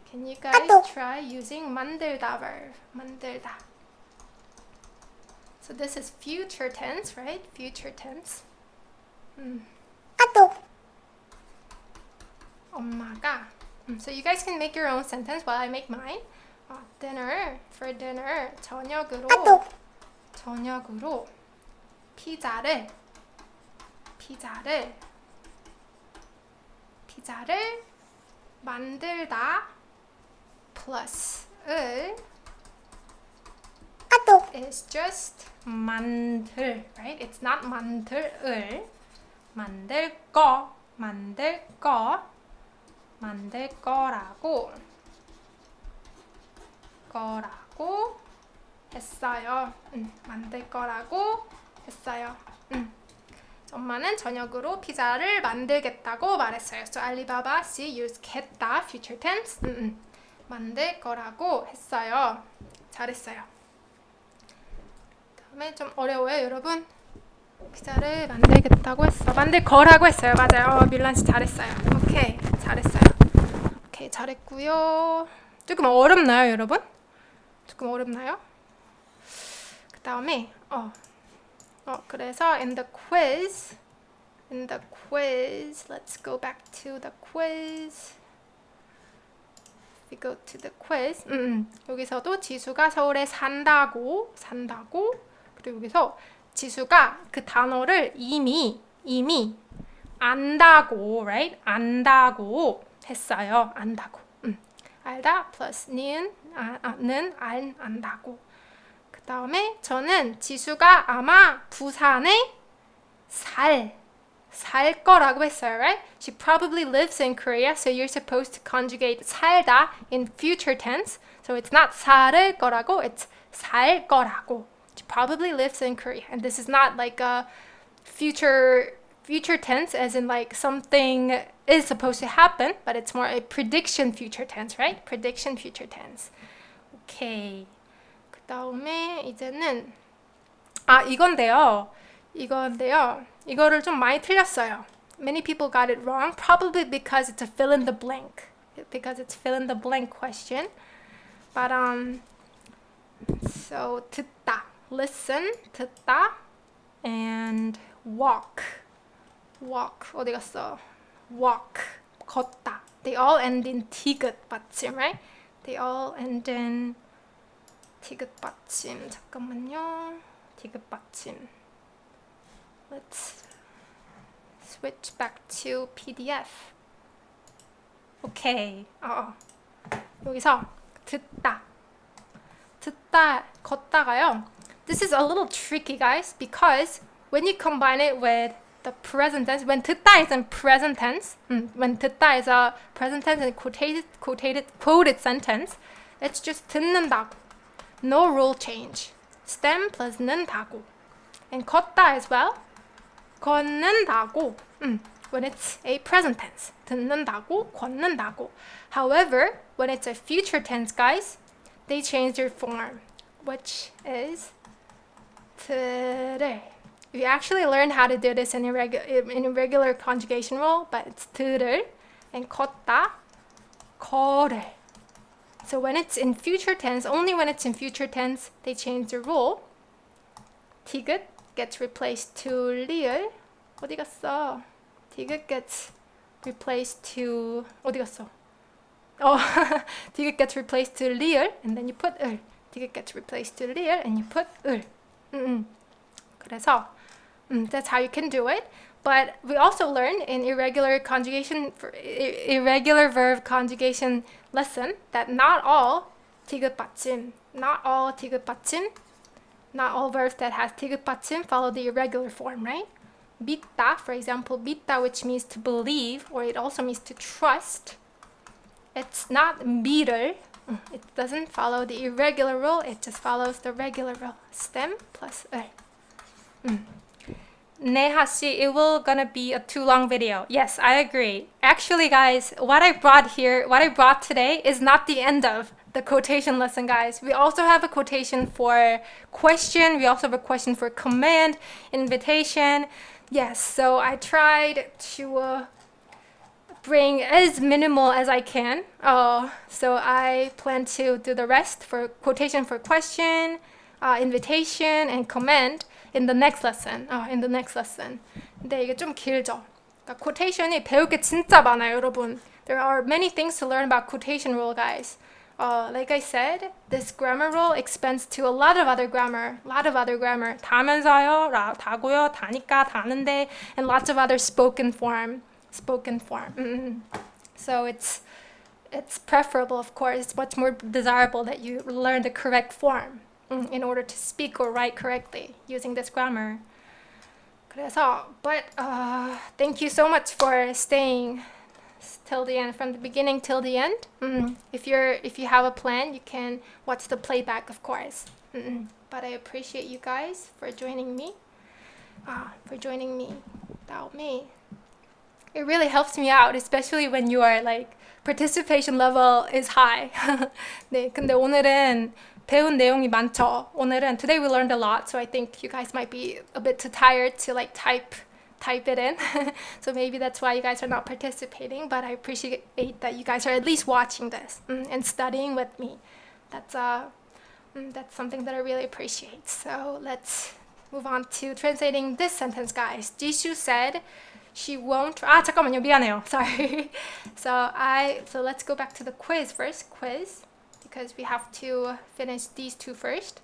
Can you guys try using 만들다 verb? 만들다. So this is future tense, right? Future tense. 엄마가. So you guys can make your own sentence while I make mine. For dinner. 저녁으로 피자를 만들다 plus 을 is just 만들, right? It's not 만들을. 만들 거라고 거라고 했어요. 만들 거라고 했어요. 엄마는 저녁으로 피자를 만들겠다고 말했어요. So 알리바바 she used 겠다 future tense. 만들 거라고 했어요. 잘했어요. 다음에 좀 어려워요, 여러분. 피자를 만들겠다고 했어. 만들 거라고 했어요. 맞아요. 밀란 씨 잘했어요. 오케이, 잘했어요. 오케이, 잘했고요. 조금 어렵나요, 여러분? 조금 어렵나요? 그 다음에 그래서 in the quiz, let's go back to the quiz. We go to the quiz. 여기서도 지수가 서울에 산다고 그리고 여기서 지수가 그 단어를 이미 안다고, right? 안다고 했어요. 안다고. 알다 플러스 는 안다고. 그 다음에 저는 지수가 아마 부산에 살 거라고 했어요, right? She probably lives in Korea, so you're supposed to conjugate 살다 in future tense. So it's not 살을 거라고, it's 살 거라고. She probably lives in Korea, and this is not like a future tense as in like something is supposed to happen, but it's more a prediction future tense, right? Prediction future tense. 오케이. 그 다음에 이제는 이거를 좀 많이 틀렸어요. Many people got it wrong, probably because it's a fill in the blank. Because it's fill in the blank question. But so 듣다, listen, 듣다, and walk. 어디 갔어? Walk, 걷다. They all end in 티귿 받침, right? They all end in 티귿 받침. 잠깐만요. 티귿 받침. Let's switch back to PDF. 오케이. 여기서 듣다, 걷다가요. This is a little tricky, guys, because when you combine it with the present tense, when 듣다 is in present tense, when 듣다 is a present tense and quoted sentence, it's just 듣는다고. No rule change. stem plus 는다고. And 걷다 as well. 걷는다고. When it's a present tense. 듣는다고, 걷는다고. However, when it's a future tense, guys, they change their form, which is 들을. We actually learned how to do this in a regular conjugation rule, but it's 들을 and 걷다, 걸을. So when it's in future tense, only when it's in future tense, they change the rule. 티귿 gets replaced to 리을. 어디 갔어? 티귿 gets replaced to 어디 갔어? 티귿 gets replaced to 리을, and then you put 을. 티귿 gets replaced to 리을, and you put 을. 그래서 that's how you can do it. But we also learned in irregular verb conjugation lesson that not all 티귿 받침, not all verbs that has 티귿 받침 follow the irregular form, right? 믿다, for example, 믿다, which means to believe, or it also means to trust. It's not 믿을. It doesn't follow the irregular rule. It just follows the regular rule. Stem plus 을. Neha 씨, it will gonna be a too long video. Yes, I agree. Actually, guys, what I brought today is not the end of the quotation lesson, guys. We also have a quotation for question. We also have a question for command, invitation. Yes, so I tried to bring as minimal as I can. So I plan to do the rest for quotation for question, invitation, and command in the next lesson. 근데 이게 좀 길죠. 그러니까 quotation이 배울 게 진짜 많아요, 여러분. There are many things to learn about quotation rule, guys. Like I said, this grammar rule expands to a lot of other grammar. 다면서요, 다고요, 다니까, 다는데, and lots of other spoken form. So it's preferable, of course. It's much more desirable that you learn the correct form in order to speak or write correctly using this grammar. 그래서, but thank you so much for staying till the end, from the beginning till the end. If you have a plan, you can watch the playback, of course. But I appreciate you guys for joining me. Without me. It really helps me out, especially when you are like participation level is high. 네, 근데 오늘은 배운 내용이 많죠. Today we learned a lot, so I think you guys might be a bit too tired to like type it in. So maybe that's why you guys are not participating, but I appreciate that you guys are at least watching this and studying with me. That's something that I really appreciate. So let's move on to translating this sentence, guys. Jisoo said she won't. 잠깐만요. 미안해요. Sorry. So let's go back to the quiz first. Because we have to finish these two first.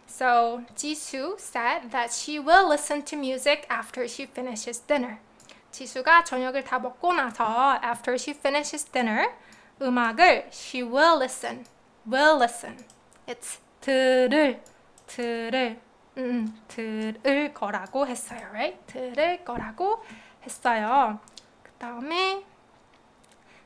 So Jisoo said that she will listen to music after she finishes dinner. 지수가 저녁을 다 먹고 나서 after she finishes dinner, 음악을 she will listen. It's 들을 거라고 했어요, right? 들을 거라고 했어요. 그 다음에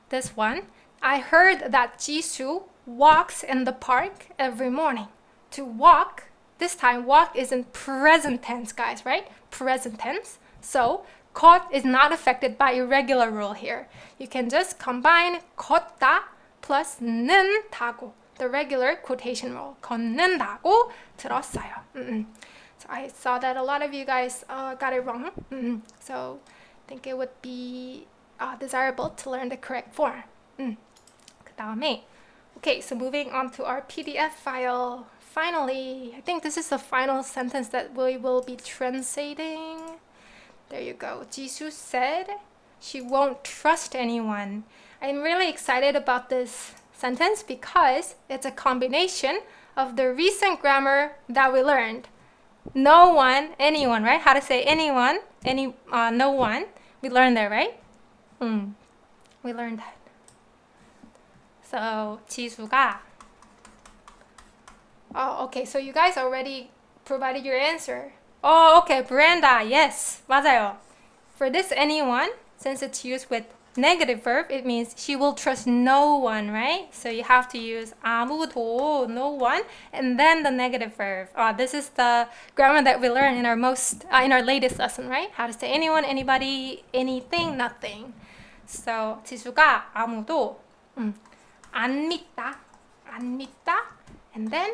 this one, I heard that Jisoo walks in the park every morning. To walk, this time walk is in present tense, guys, right? Present tense. So 걷 is not affected by irregular rule here. You can just combine 걷다 plus 는 타고. The regular quotation rule. 걷는다고 들었어요. So I saw that a lot of you guys got it wrong. So I think it would be desirable to learn the correct form. 그 다음에 okay, so moving on to our PDF file. Finally, I think this is the final sentence that we will be translating. There you go. Jisoo said she won't trust anyone. I'm really excited about this sentence because it's a combination of the recent grammar that we learned. No one, anyone, right? How to say anyone, no one. We learned that, right? We learned that. So 지수가 okay. So you guys already provided your answer. Okay, Brenda. Yes, 맞아요. For this anyone, since it's used with negative verb, it means she will trust no one, right? So you have to use 아무도, no one, and then the negative verb. This is the grammar that we learned in our latest lesson, right? How to say anyone, anybody, anything, nothing. So 지수가 아무도 안 믿다, and then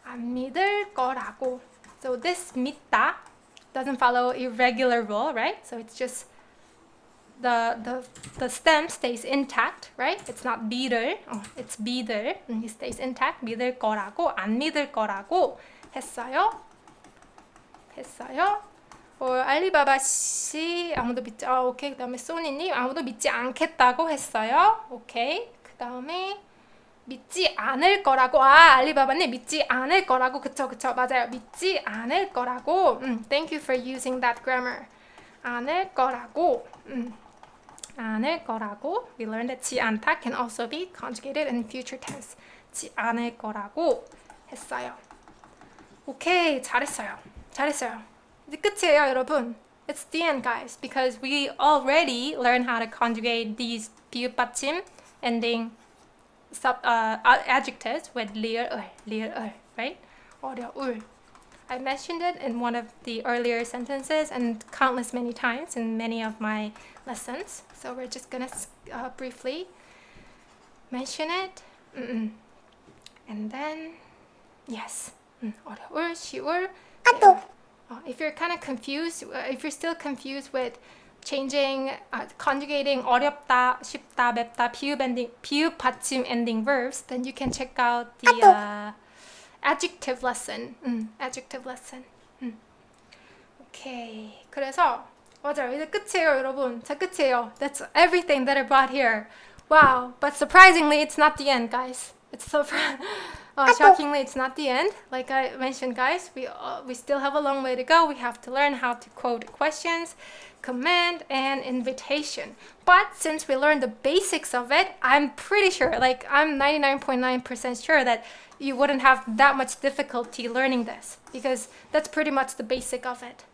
안 믿을 거라고. So this 믿다 doesn't follow irregular rule, right? So it's just the stem stays intact, right? It's not 믿을, it's 믿을. It stays intact. 믿을 거라고, 안 믿을 거라고 했어요. 알리바바 씨 아무도 믿지. 오케이. 그다음에 소니님 아무도 믿지 않겠다고 했어요. 오케이. 그다음에 믿지 않을 거라고. 알리바바님 믿지 않을 거라고. 그쵸. 맞아요. 믿지 않을 거라고. Thank you for using that grammar. 않을 거라고. 않을 거라고. We learned that 지 않다 can also be conjugated in future tense. 지 않을 거라고 했어요. 오케이. 잘했어요. 이제 끝이에요, 여러분. It's the end, guys, because we already learned how to conjugate these 비읍 받침 ending adjectives with 리을, right? 어려울. I mentioned it in one of the earlier sentences and countless many times in many of my lessons. So we're just gonna briefly mention it. And then, yes. 어려울, 쉬울. If you're kind of confused, if you're still confused with conjugating 어렵다, 쉽다, 맵다, 비읍 받침 ending verbs, then you can check out the adjective lesson. Okay. 그래서 맞아요. 이제 끝이에요, 여러분. 자, 끝이에요. That's everything that I brought here. Wow. But surprisingly, it's not the end, guys. It's so shockingly, it's not the end. Like I mentioned, guys, we still have a long way to go. We have to learn how to quote questions, command, and invitation. But since we learned the basics of it, I'm pretty sure, like I'm 99.9% sure that you wouldn't have that much difficulty learning this because that's pretty much the basic of it.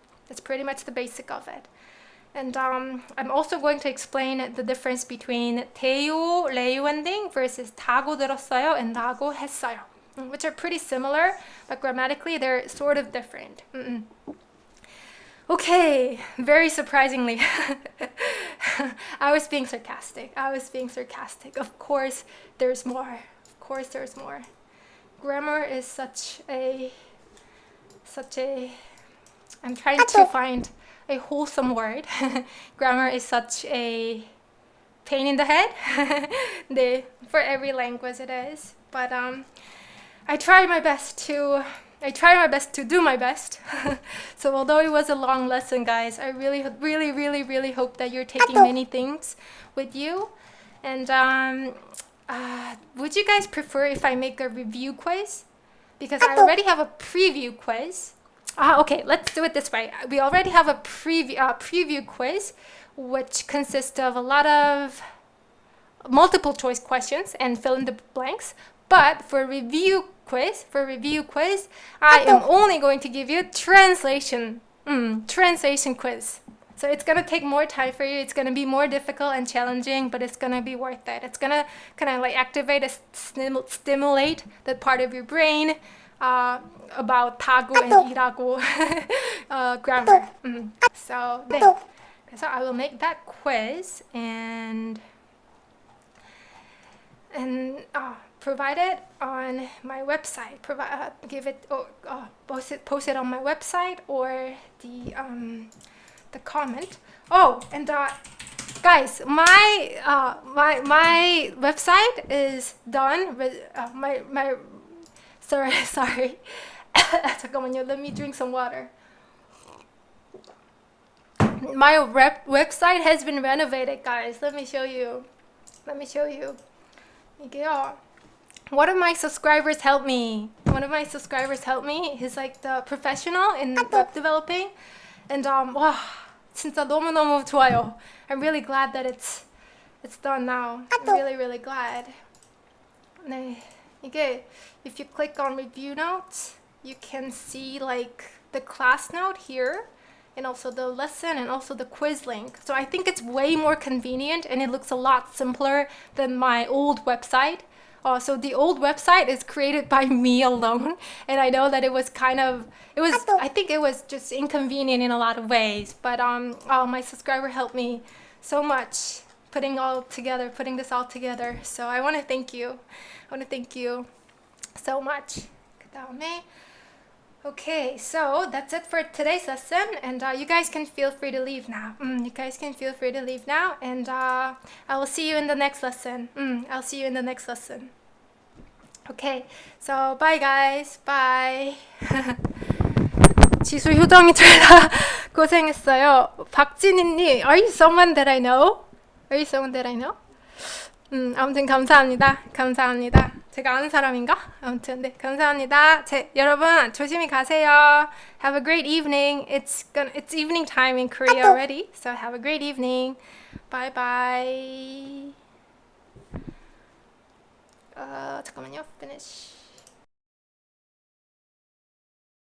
And I'm also going to explain the difference between 대요, 레요 ending versus 타고 들었어요 and 라고 했어요, which are pretty similar, but grammatically they're sort of different. Okay, very surprisingly, I was being sarcastic. Of course, there's more. Grammar is such a. I'm trying to find a wholesome word. Grammar is such a pain in the head. For every language it is. But I try my best to do my best. So although it was a long lesson, guys, I really hope that you're taking many things with you. And would you guys prefer if I make a review quiz? Because I already have a preview quiz. Okay, let's do it this way. We already have a preview quiz, which consists of a lot of multiple choice questions and fill in the blanks. But for review quiz, I am only going to give you translation quiz. So it's gonna take more time for you. It's gonna be more difficult and challenging, but it's gonna be worth it. It's gonna kind of like activate and stimulate that part of your brain about 타고 and 일하고 grammar. So I will make that quiz and provide it on my website. Post it on my website or the comment. Oh, and guys, my website is done with my sorry. 잠깐만요. Let me drink some water. My website has been renovated, guys. Let me show you. 이게요. One of my subscribers helped me. He's like the professional in web developing. And 와, 진짜 너무너무 좋아요. I'm really glad that it's done now. I'm really glad. 네. 이게 if you click on review notes, you can see like the class note here and also the lesson and also the quiz link. So I think it's way more convenient and it looks a lot simpler than my old website. So the old website is created by me alone, and I know that I think it was just inconvenient in a lot of ways, but my subscriber helped me so much putting this all together. So I want to thank you. So much. 그다음에 okay, so that's it for today's lesson, and you guys can feel free to leave now. And I will see you in the next lesson. Okay, so bye guys. Bye. 지수 효정이 졸라 고생했어요. 박진희님, are you someone that I know? 아무튼 감사합니다. 제가 아는 사람인가? 아무튼 네, 감사합니다. 여러분 조심히 가세요. Have a great evening. It's evening time in Korea already, so have a great evening. Bye bye. 잠깐만요. Finish.